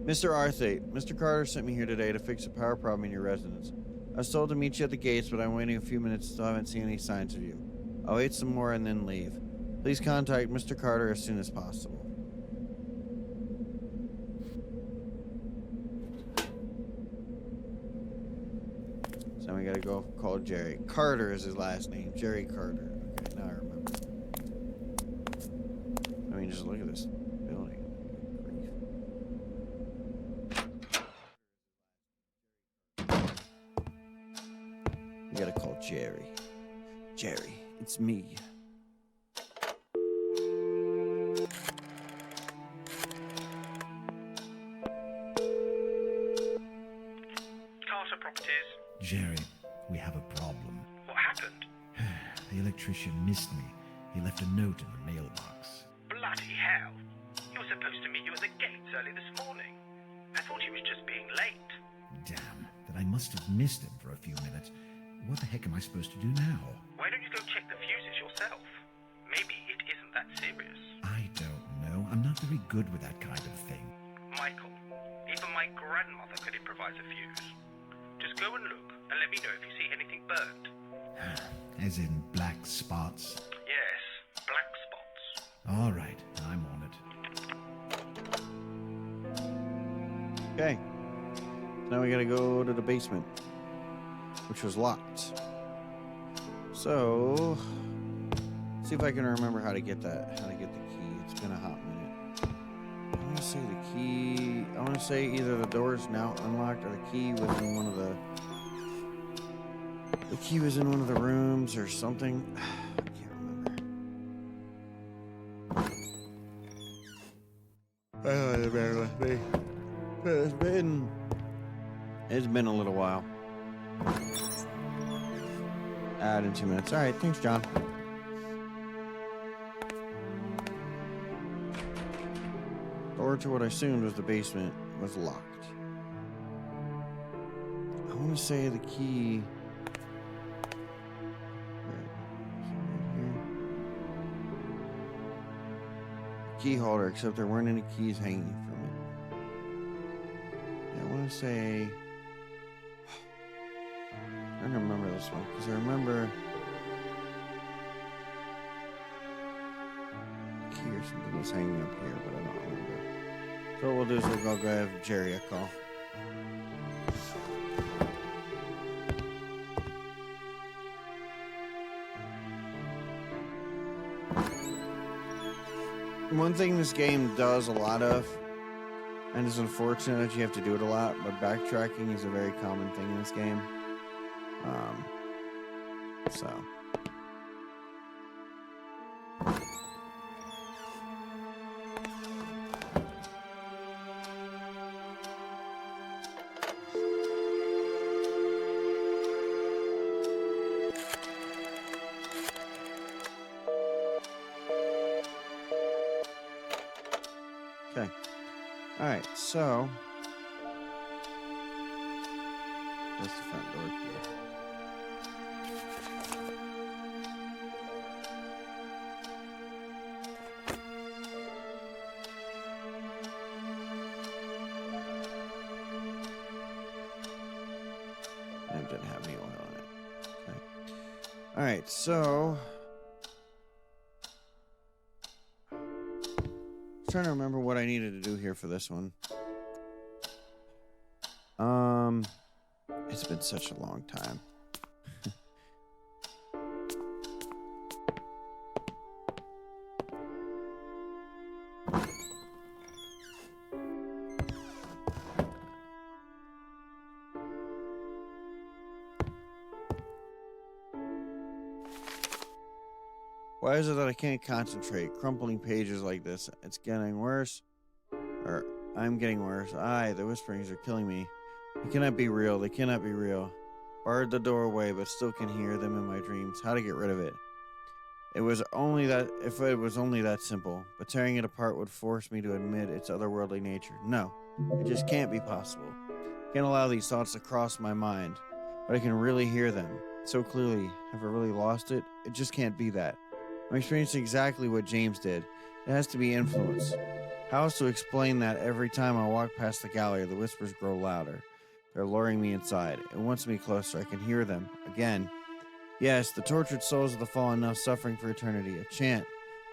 Mr. Arthate, Mr. Carter sent me here today to fix a power problem in your residence. I was told to meet you at the gates, but I'm waiting a few minutes, still haven't seen any signs of you. I'll wait some more and then leave. Please contact Mr. Carter as soon as possible. So we gotta go call Jerry. Carter is his last name. Jerry Carter. Okay, now I remember. I mean, just look at this building. We gotta call Jerry. Jerry, it's me. Carter Properties. Jerry, we have a problem. What happened? The electrician missed me. He left a note in the mailbox. Bloody hell. He was supposed to meet you at the gates early this morning. I thought he was just being late. Damn, that I must have missed him for a few minutes. What the heck am I supposed to do now? Why don't you go check the fuses yourself? Maybe it isn't that serious. I don't know. I'm not very good with that kind of thing. Michael, even my grandmother could improvise a fuse. Just go and look and let me know if you see anything burned. As in black spots? Yes, black spots. All right, I'm on it. Okay. Now we gotta go to the basement, which was locked. So, see if I can remember how to get that. How to get the key. It's been a hot minute. I want to say the key. I want to say either the door is now unlocked or the key was in one of the. The key was in one of the rooms or something. I can't remember. Bear with me. It's been a little while. Add in 2 minutes. All right, thanks, John. Door to what I assumed was the basement was locked. I want to say the key. Key holder, except there weren't any keys hanging from it. Yeah, I want to say. I'm trying to remember this one because I remember a key or something was hanging up here, but I don't remember. So what we'll do is we'll go give Jerry a call. One thing this game does a lot of, and it's unfortunate that you have to do it a lot, but backtracking is a very common thing in this game. So. Okay. All right, so that's the front door key. It didn't have any oil on it. Okay. All right, so trying to remember what I needed to do here for this one. It's been such a long time. Why is it that I can't concentrate? Crumpling pages like this. It's getting worse. Or I'm getting worse. Aye, the whisperings are killing me. They cannot be real. They cannot be real. Barred the door away, but still can hear them in my dreams. How to get rid of it? It was only that if it was only that simple, but tearing it apart would force me to admit its otherworldly nature. No, it just can't be possible. Can't allow these thoughts to cross my mind, but I can really hear them so clearly. Have I really lost it? It just can't be that. I'm experiencing exactly what James did. It has to be influence. How else to explain that every time I walk past the gallery, the whispers grow louder. They're luring me inside. It wants me closer. I can hear them. Again. Yes, the tortured souls of the fallen now suffering for eternity. A chant.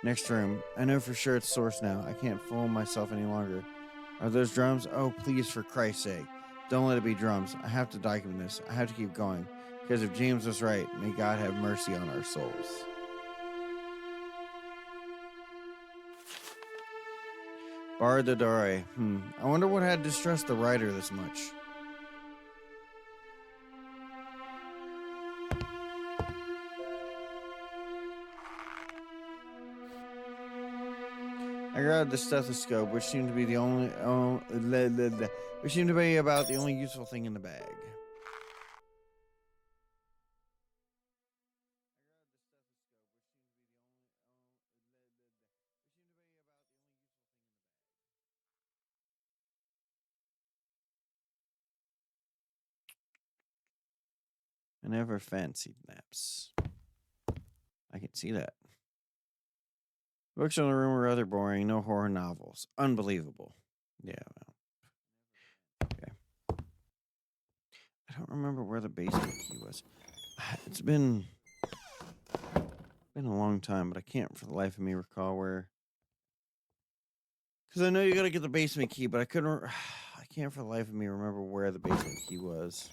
Next room. I know for sure it's source now. I can't fool myself any longer. Are those drums? Oh, please, for Christ's sake. Don't let it be drums. I have to document this. I have to keep going. Because if James was right, may God have mercy on our souls. Barred the door. I wonder what had distressed the writer this much. I grabbed the stethoscope, which seemed to be the only, which seemed to be about the only useful thing in the bag. I never fancied naps. I can see that. Books in the room were rather boring. No horror novels. Unbelievable. Yeah, well. Okay. I don't remember where the basement key was. It's been a long time, but I can't for the life of me recall where. Because I know you gotta get the basement key, but I couldn't. I can't for the life of me remember where the basement key was.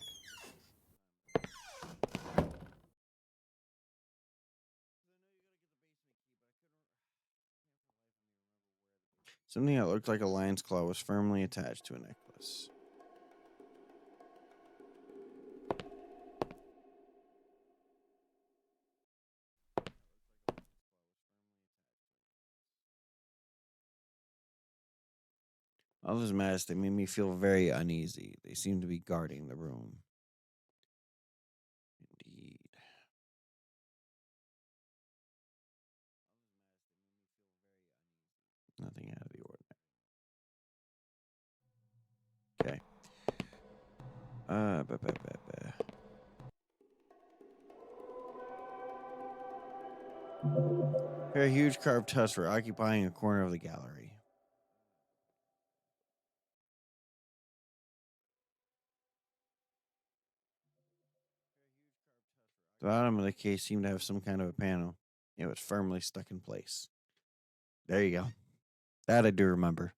Something that looked like a lion's claw was firmly attached to a necklace. All this mess, they made me feel very uneasy. They seemed to be guarding the room. Indeed. Nothing out of the ordinary. Okay. A huge carved tusks were occupying a corner of the gallery. The bottom of the case seemed to have some kind of a panel. It was firmly stuck in place. There you go. That I do remember.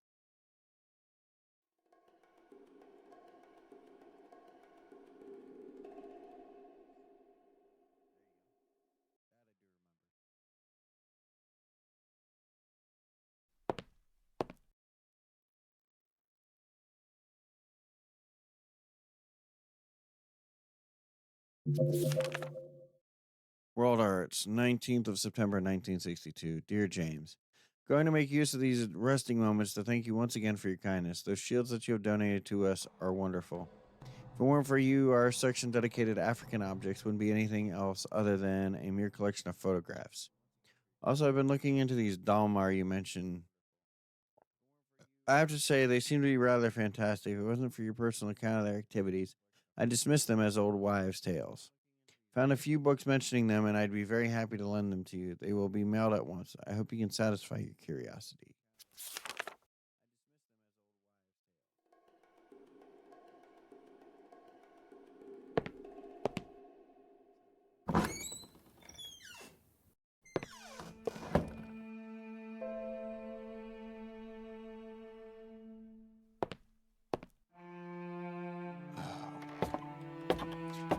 World Arts, 19th of September, 1962. Dear James, going to make use of these resting moments to thank you once again for your kindness. Those shields that you have donated to us are wonderful. If it weren't for you, our section dedicated to African objects wouldn't be anything else other than a mere collection of photographs. Also, I've been looking into these Dalmar you mentioned. I have to say, they seem to be rather fantastic. If it wasn't for your personal account of their activities, I'd dismiss them as old wives' tales. Found a few books mentioning them, and I'd be very happy to lend them to you. They will be mailed at once. I hope you can satisfy your curiosity.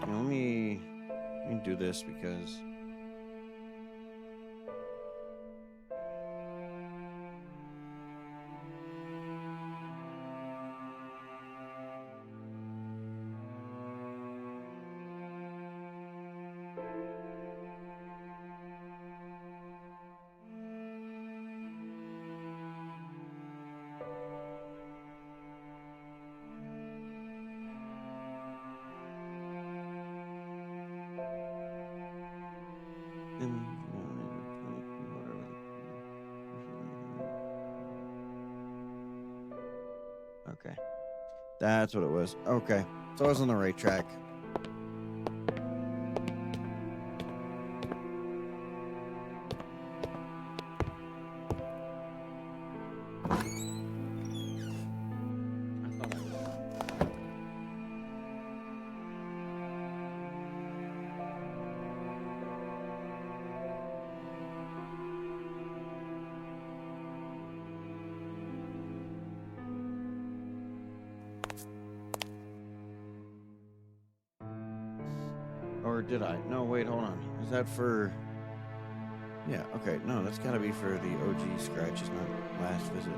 Now, let me do this because That's what it was. Okay. So I was on the right track. Or did I? No, wait, hold on. Is that for... Yeah, okay. No, that's gotta be for the OG scratches, not last visit.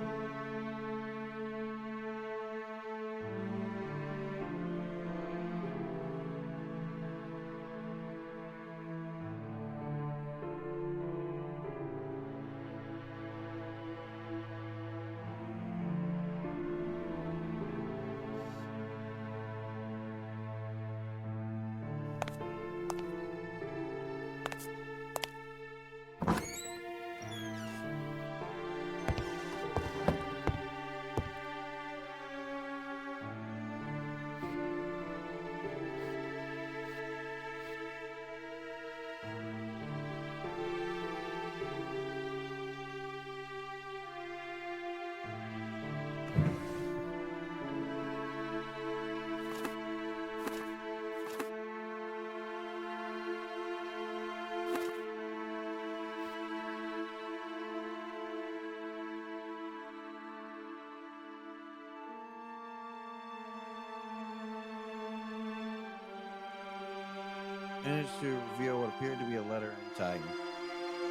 Managed to reveal what appeared to be a letter inside.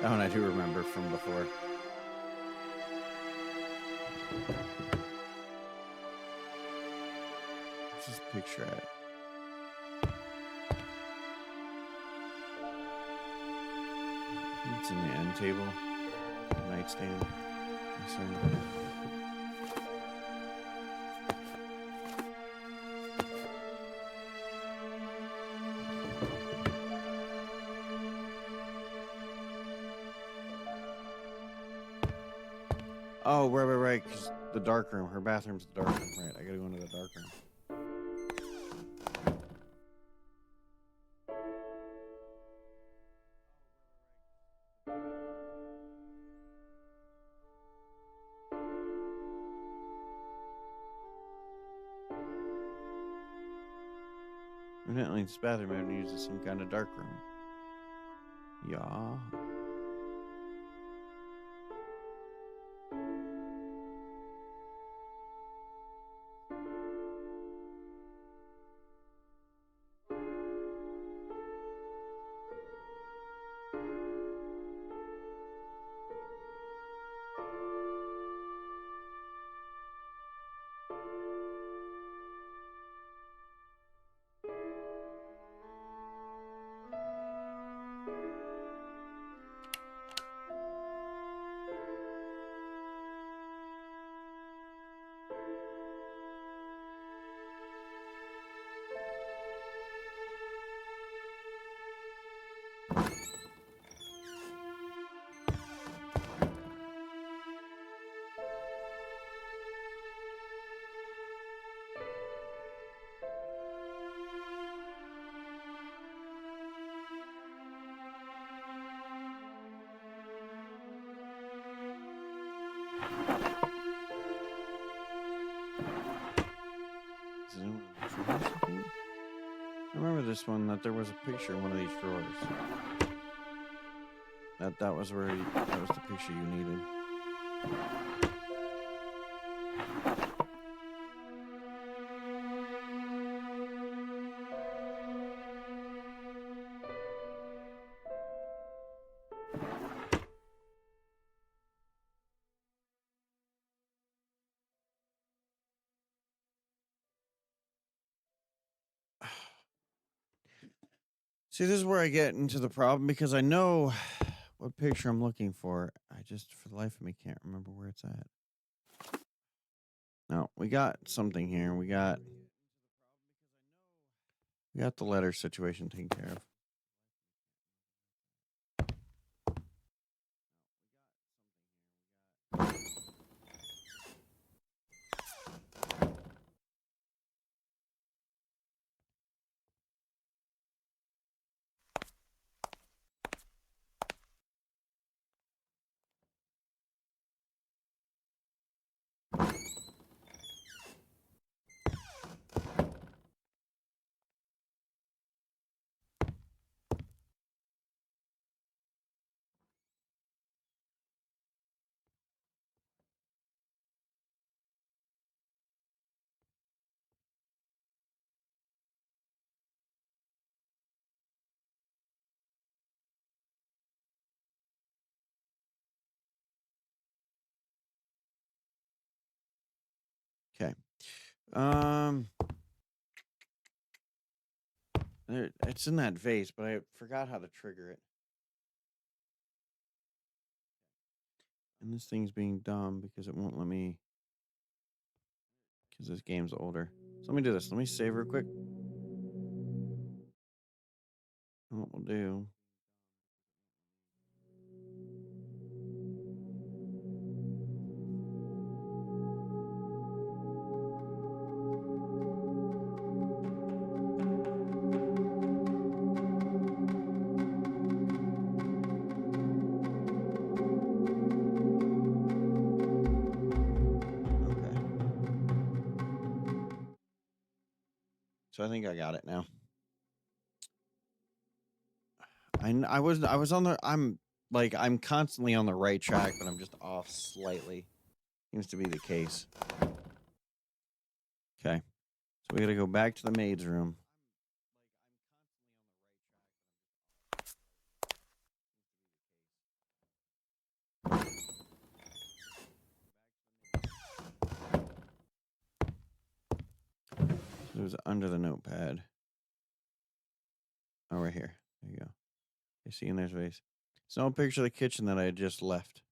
That one I do remember from before. What's this picture at? It's in the end table. Nightstand. Oh, right. 'Cause the dark room. Her bathroom's the dark room. Right, I gotta go into the dark room. Evidently, this bathroom had been used as some kind of dark room. Yeah. Is it in one of the drawers, I think? I remember this one, that there was a picture in one of these drawers. That was where that was the picture you needed. See, this is where I get into the problem because I know what picture I'm looking for. I just, for the life of me, can't remember where it's at. No, we got something here. We got the letter situation taken care of. It's in that vase, but I forgot how to trigger it. And this thing's being dumb because it won't let me. Because this game's older. So let me do this. Let me save real quick. And what we'll do. Okay. So I think I got it now. I was on the I'm constantly on the right track, but I'm just off slightly. Seems to be the case. Okay. So we gotta go back to the maid's room. It was under the notepad. Oh, right here. There you go. You see, and there's vase. It's no picture of the kitchen that I had just left.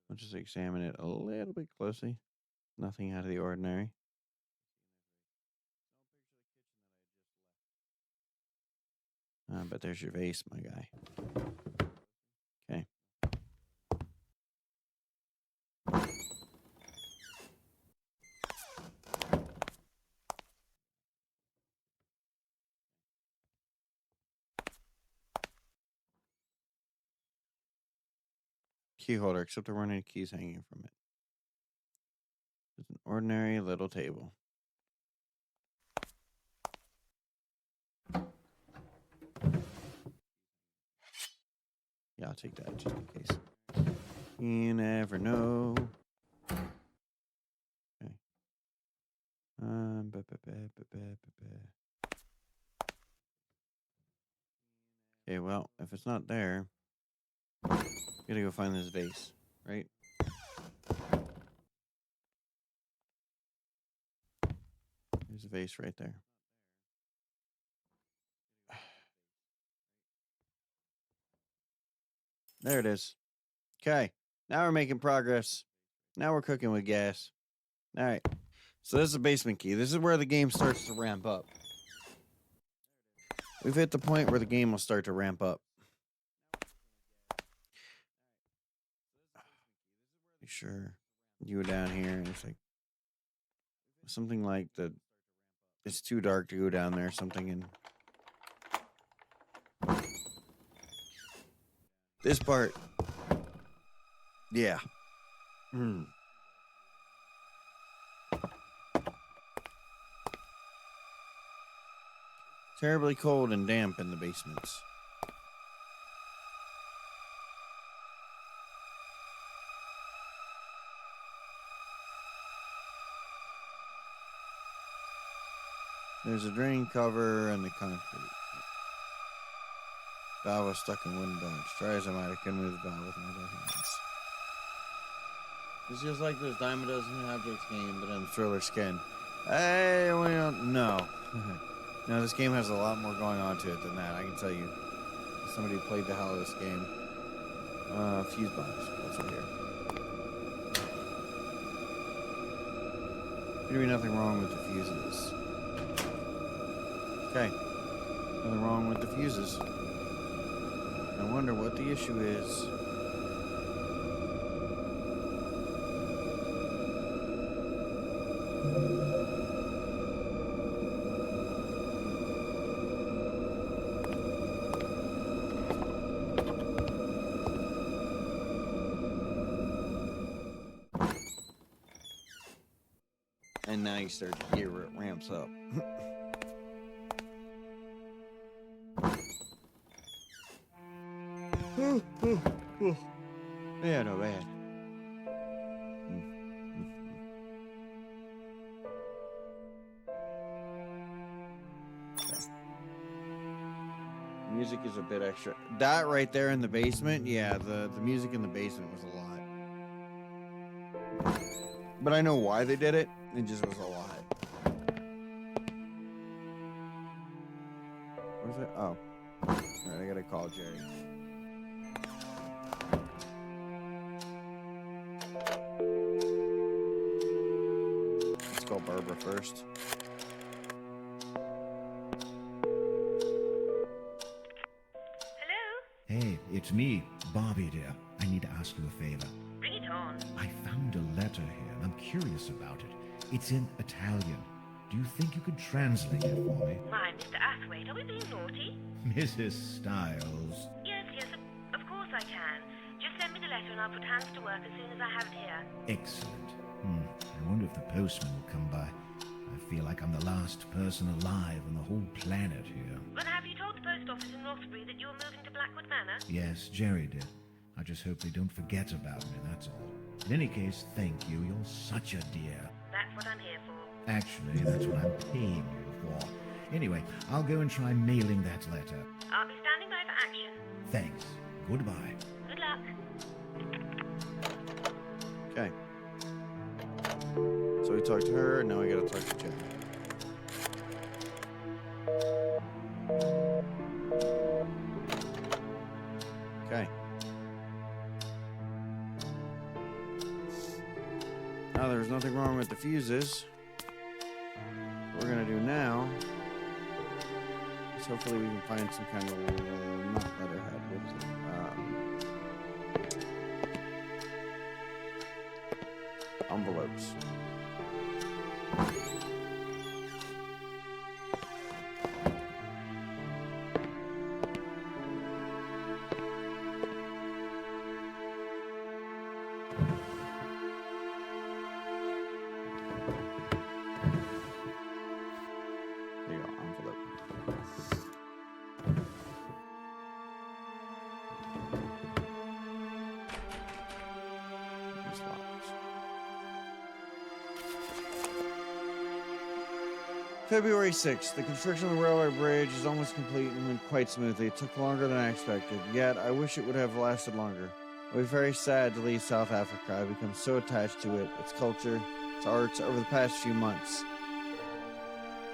I'll just examine it a little bit closely. Nothing out of the ordinary. But there's your vase, my guy. Okay. Key holder, except there weren't any keys hanging from it. It's an ordinary little table. Yeah, I'll take that just in case. You never know. Okay. Okay, well, if it's not there, gotta go find this vase, right? There's a vase right there. There it is. Okay, now we're making progress. Now we're cooking with gas. All right. So this is the basement key. This is where the game starts to ramp up. We've hit the point where the game will start to ramp up. Sure. You were down here, and it's like something like it's too dark to go down there. Something in this part. Yeah. Terribly cold and damp in the basements. There's a drain cover and the concrete. Valve was stuck in wooden dogs. Try as I might, I couldn't move the valve with my bare hands. It's just like those Diamond Dozen Objects game, but in Thriller skin. Hey, we don't know. No, this game has a lot more going on to it than that, I can tell you. Somebody played the hell of this game. Fuse box. That's right here. There'd be nothing wrong with the fuses. Okay. Nothing wrong with the fuses. I wonder what the issue is. And now you start to hear where it ramps up. Yeah, no bad. Okay. Music is a bit extra. That right there in the basement, yeah, the music in the basement was a lot. But I know why they did it. It just was a lot. What was it? Oh. Alright, I gotta call Jerry. Let's call Barbara first. Hello? Hey, it's me, Bobby, dear. I need to ask you a favor. Bring it on. I found a letter here, and I'm curious about it. It's in Italian. Do you think you could translate it for me? My, Mr. Athwaite, are we being naughty? Mrs. Styles. Yes, of course I can. Just send me the letter and I'll put hands to work as soon as I have it here. Excellent. I wonder if the postman will come by. I feel like I'm the last person alive on the whole planet here. But have you told the post office in Rothbury that you're moving to Blackwood Manor? Yes, Jerry did. I just hope they don't forget about me, that's all. In any case, thank you. You're such a dear. That's what I'm here for. Actually, that's what I'm paying you for. Anyway, I'll go and try mailing that letter. I'll be standing by for action. Thanks. Goodbye. Good luck. Okay. So we talked to her, and now we gotta talk to Jerry. Okay. Now there's nothing wrong with the fuses. What we're gonna do now is hopefully we can find some kind of not letterhead. What's it? Envelopes. There you go, envelope. These locks. February 6th. The construction of the railway bridge is almost complete and went quite smoothly. It took longer than I expected, yet I wish it would have lasted longer. It was very sad to leave South Africa. I've become so attached to it, its culture, its arts over the past few months.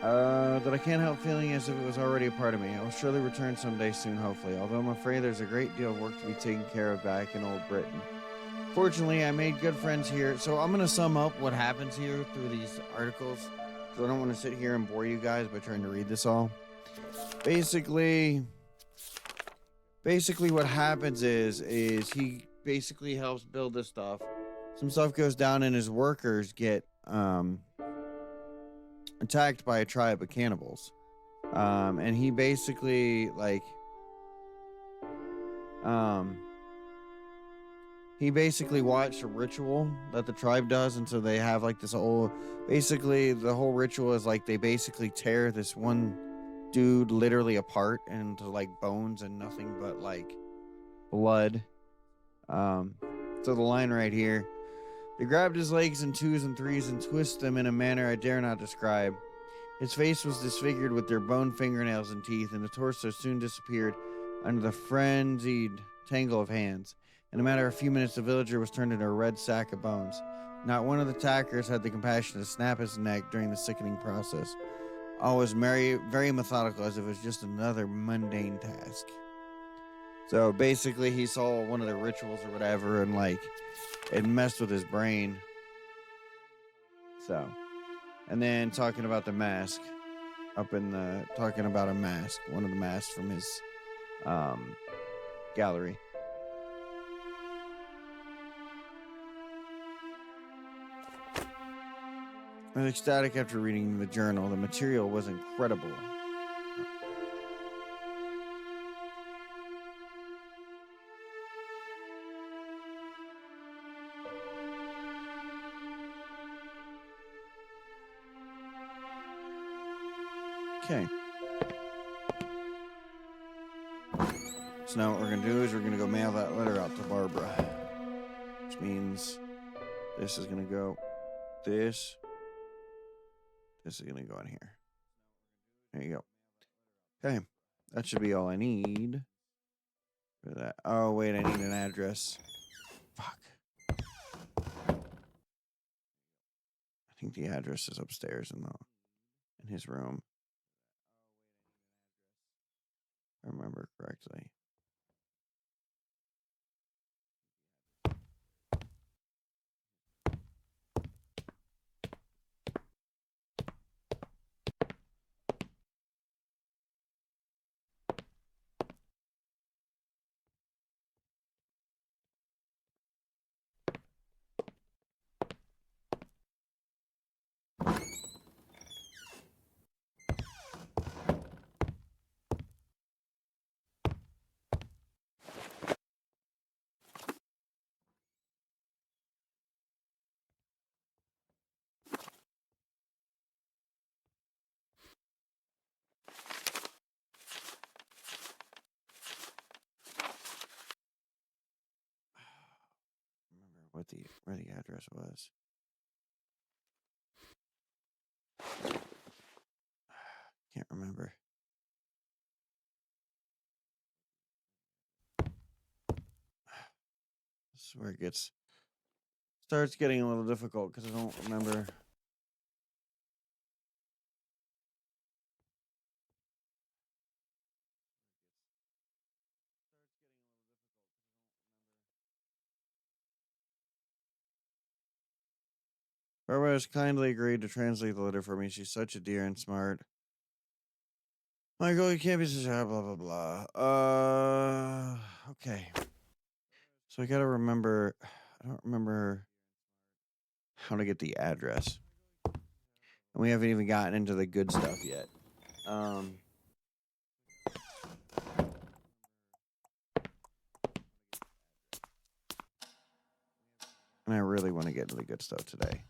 That I can't help feeling as if it was already a part of me. I will surely return someday soon, hopefully, although I'm afraid there's a great deal of work to be taken care of back in old Britain. Fortunately, I made good friends here, so I'm going to sum up what happens here through these articles, because I don't want to sit here and bore you guys by trying to read this all. Basically what happens is he basically helps build this stuff. Some stuff goes down and his workers get, attacked by a tribe of cannibals, and he basically watched a ritual that the tribe does, and so they have like this whole, basically the whole ritual is like they basically tear this one dude literally apart into like bones and nothing but like blood. So the line right here: they grabbed his legs in twos and threes and twisted them in a manner I dare not describe. His face was disfigured with their bone fingernails and teeth, and the torso soon disappeared under the frenzied tangle of hands. In a matter of a few minutes, the villager was turned into a red sack of bones. Not one of the attackers had the compassion to snap his neck during the sickening process. All was very methodical, as if it was just another mundane task. So basically, he saw one of the rituals or whatever, and like it messed with his brain. So, and then talking about the mask, talking about a mask, one of the masks from his gallery. I was ecstatic after reading the journal. The material was incredible. Okay. So now what we're going to do is we're going to go mail that letter out to Barbara. Which means this is going to go this. This is going to go in here. There you go. Okay. That should be all I need for that. Oh, wait. I need an address. Fuck. I think the address is upstairs in his room. If I remember correctly. Remember where the address was. Can't remember. This is where it starts getting a little difficult because I don't remember. Barbara has kindly agreed to translate the letter for me. She's such a dear and smart. Michael, you can't be such a blah blah blah. Okay. So I gotta remember. I don't remember how to get the address, and we haven't even gotten into the good stuff yet. And I really want to get into the good stuff today.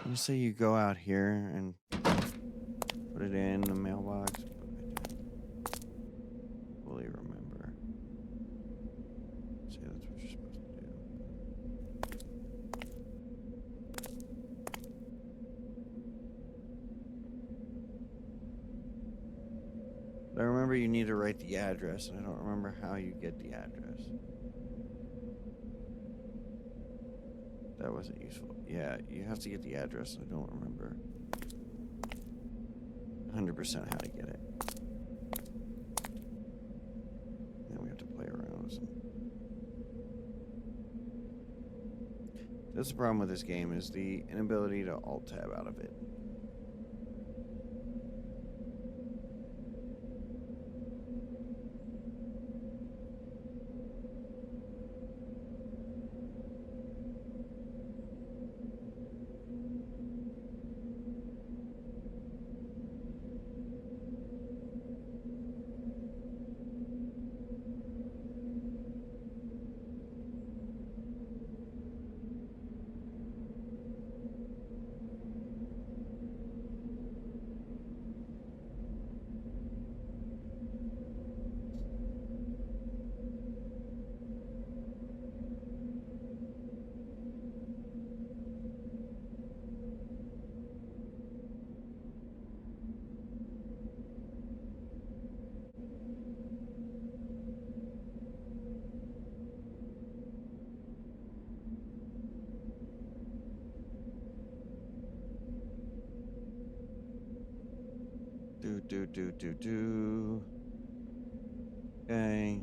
You say you go out here and put it in the mailbox, but I don't fully remember. See, that's what you're supposed to do. But I remember you need to write the address, and I don't remember how you get the address. That wasn't useful. Yeah, you have to get the address, and I don't remember 100% how to get it. Then we have to play around with some. That's the problem with this game, is the inability to alt-tab out of it. Do. Okay.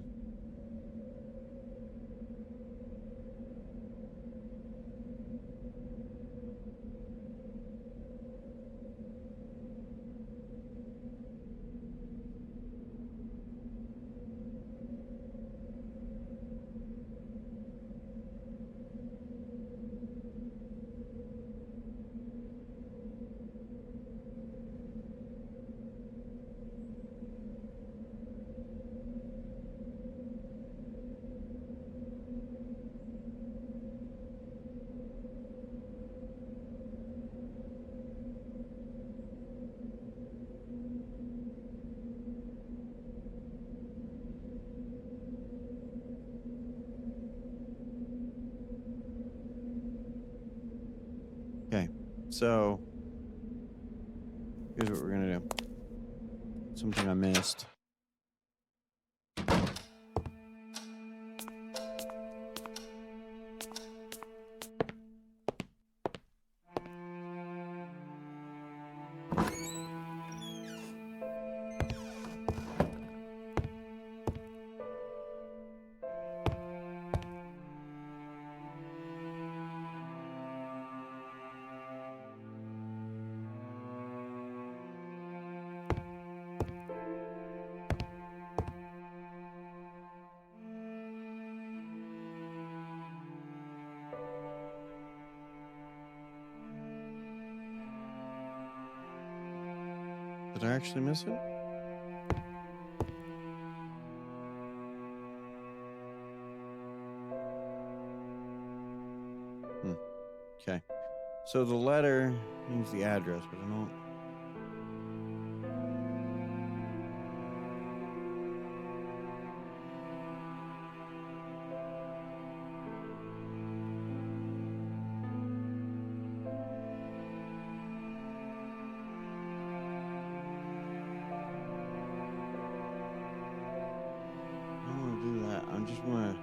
Okay, so here's what we're gonna do. Something I missed. Did I actually miss it? Okay. So the letter needs the address, but I don't. I don't want to do that. I just want to.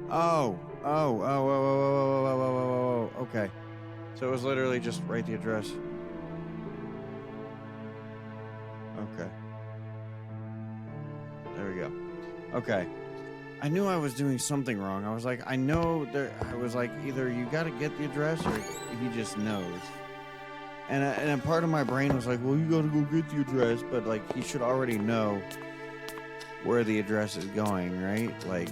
Oh. Okay. So it was literally just write the address. Okay. There we go. Okay. I knew I was doing something wrong. I was like, I know there. I was like, either you got to get the address or he just knows. And a part of my brain was like, well, you got to go get the address, but like he should already know where the address is going, right? Like.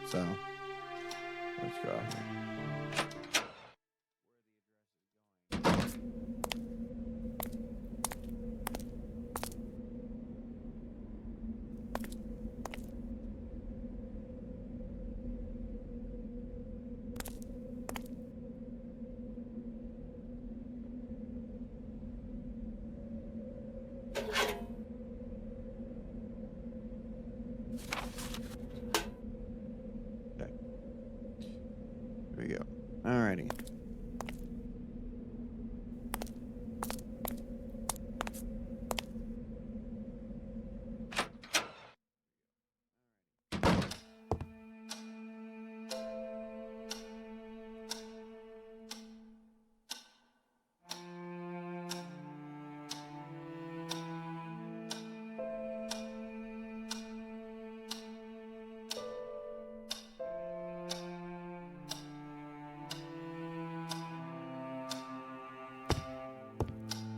So, let's go out here. Here we go. Alrighty.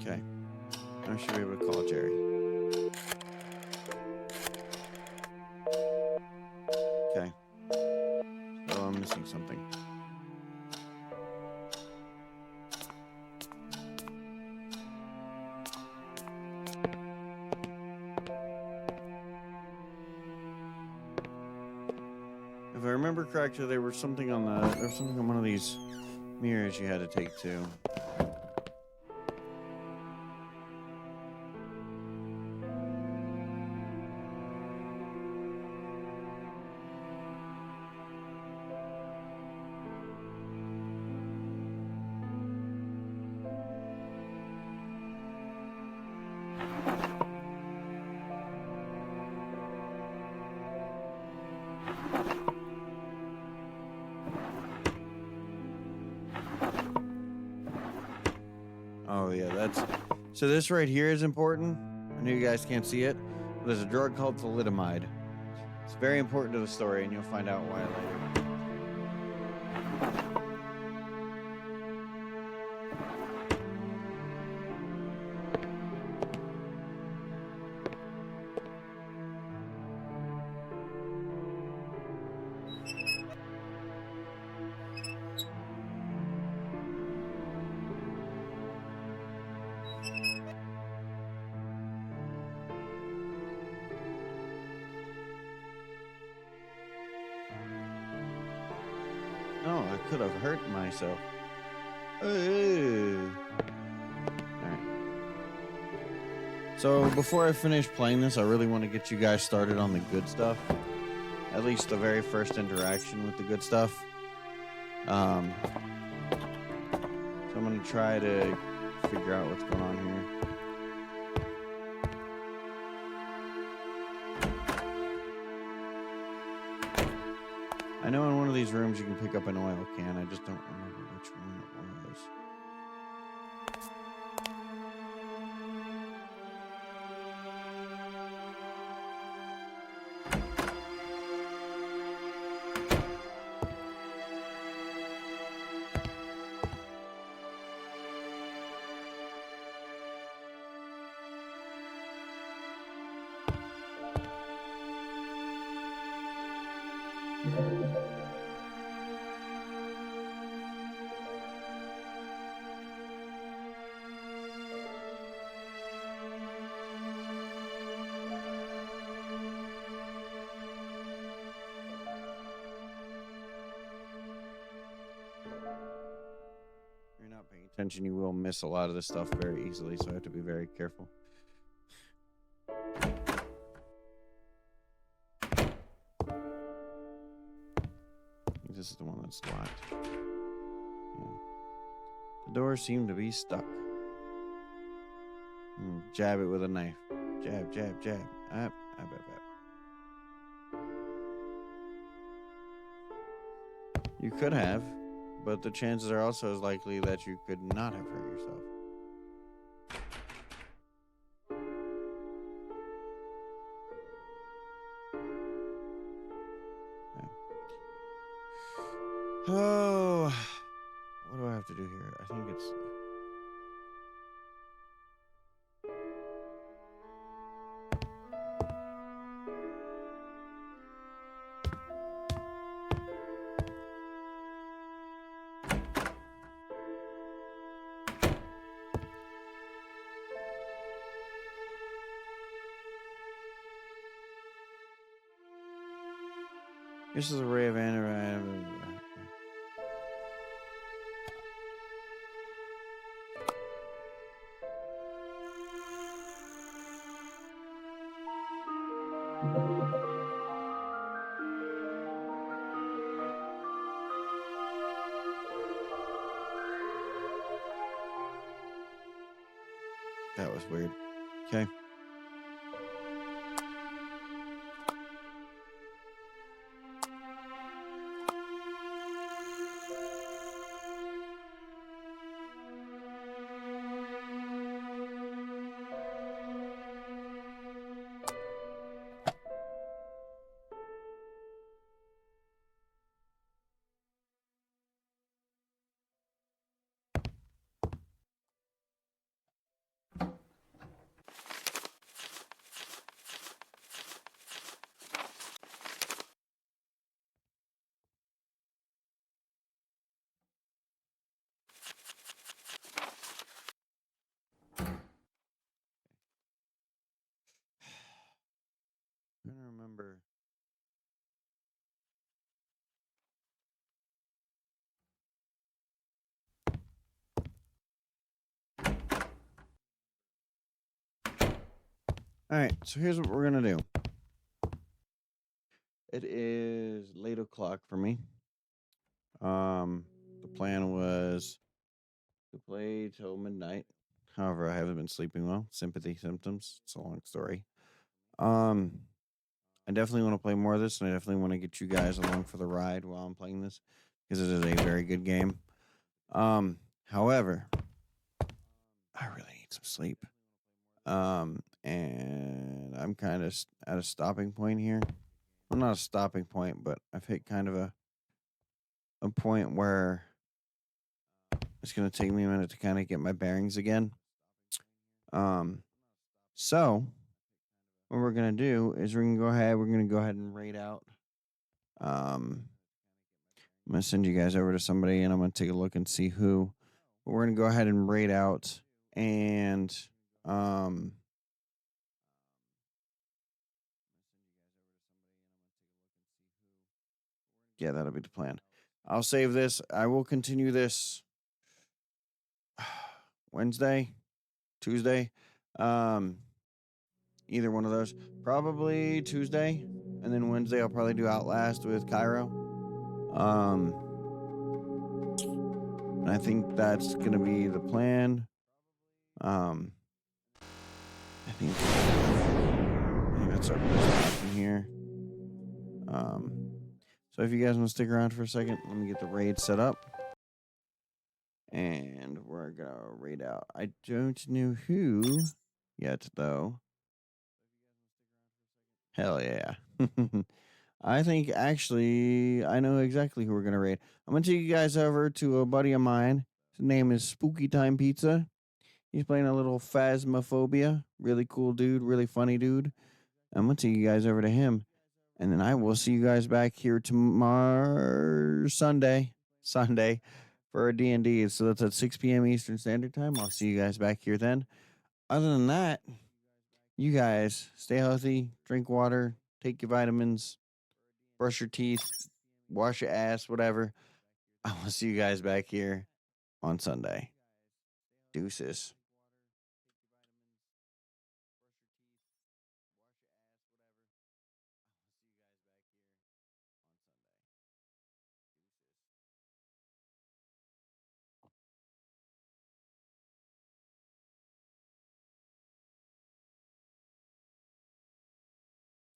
Okay. I should be able to call Jerry. Okay. Oh, I'm missing something. If I remember correctly, there was something on one of these mirrors you had to take too. Oh yeah, that's so this right here is important. I know you guys can't see it, but there's a drug called thalidomide. It's very important to the story, and you'll find out why later. Oh, I could have hurt myself. Alright. So before I finish playing this, I really want to get you guys started on the good stuff. At least the very first interaction with the good stuff. So I'm going to try to figure out what's going on here. I know in one of these rooms you can pick up an oil can. I just don't remember which one it was. If you're not paying attention, you will miss a lot of this stuff very easily, so I have to be very careful. This is the one that's locked. Yeah. The doors seem to be stuck. Jab it with a knife. Jab, jab, jab. Up, up, up, up. You could have, but the chances are also as likely that you could not have hurt yourself. Oh, what do I have to do here? I think it's... This is a ray of antivirus. That was weird. Okay. I'm trying to remember. All right, so here's what we're gonna do. It is late o'clock for me. The plan was to play till midnight. However, I haven't been sleeping well. Sympathy symptoms. It's a long story. I definitely want to play more of this, and I definitely want to get you guys along for the ride while I'm playing this because it is a very good game. However, I really need some sleep. And I'm kind of at a stopping point here. Well, not a stopping point, but I've hit kind of a point where it's going to take me a minute to kind of get my bearings again. So what we're going to do is we're going to go ahead and raid out. I'm going to send you guys over to somebody and I'm going to take a look and see who. But we're going to go ahead and raid out and yeah, that'll be the plan. I'll save this. I will continue this Wednesday, Tuesday. Either one of those. Probably Tuesday. And then Wednesday I'll probably do Outlast with Cairo. And I think that's gonna be the plan. I think that's our best option here. So if you guys want to stick around for a second, let me get the raid set up. And we're gonna raid out. I don't know who yet, though. Hell yeah. I think actually I know exactly who we're gonna raid. I'm gonna take you guys over to a buddy of mine. His name is Spooky Time Pizza. He's playing a little Phasmophobia. Really cool dude, really funny dude. I'm gonna take you guys over to him. And then I will see you guys back here tomorrow, Sunday, for our D&D. So that's at 6 p.m. Eastern Standard Time. I'll see you guys back here then. Other than that, you guys stay healthy, drink water, take your vitamins, brush your teeth, wash your ass, whatever. I will see you guys back here on Sunday. Deuces.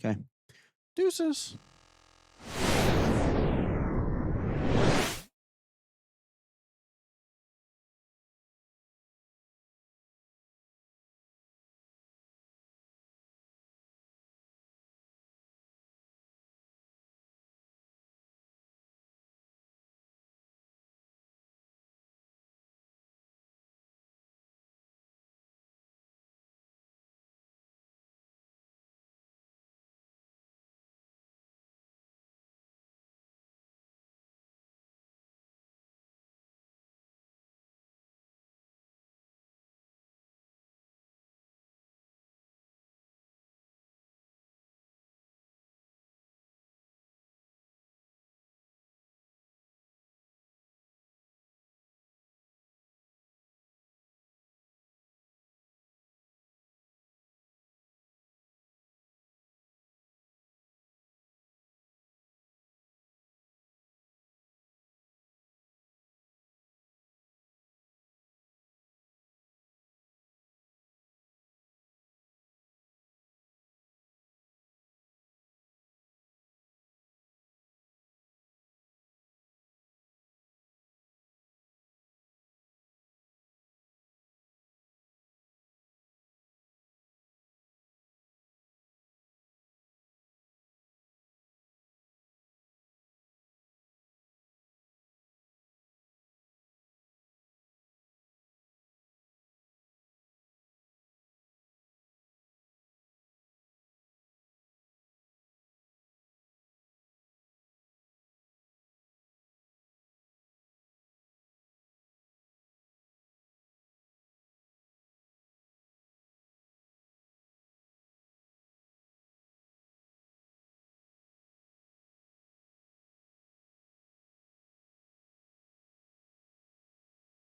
Okay. Deuces.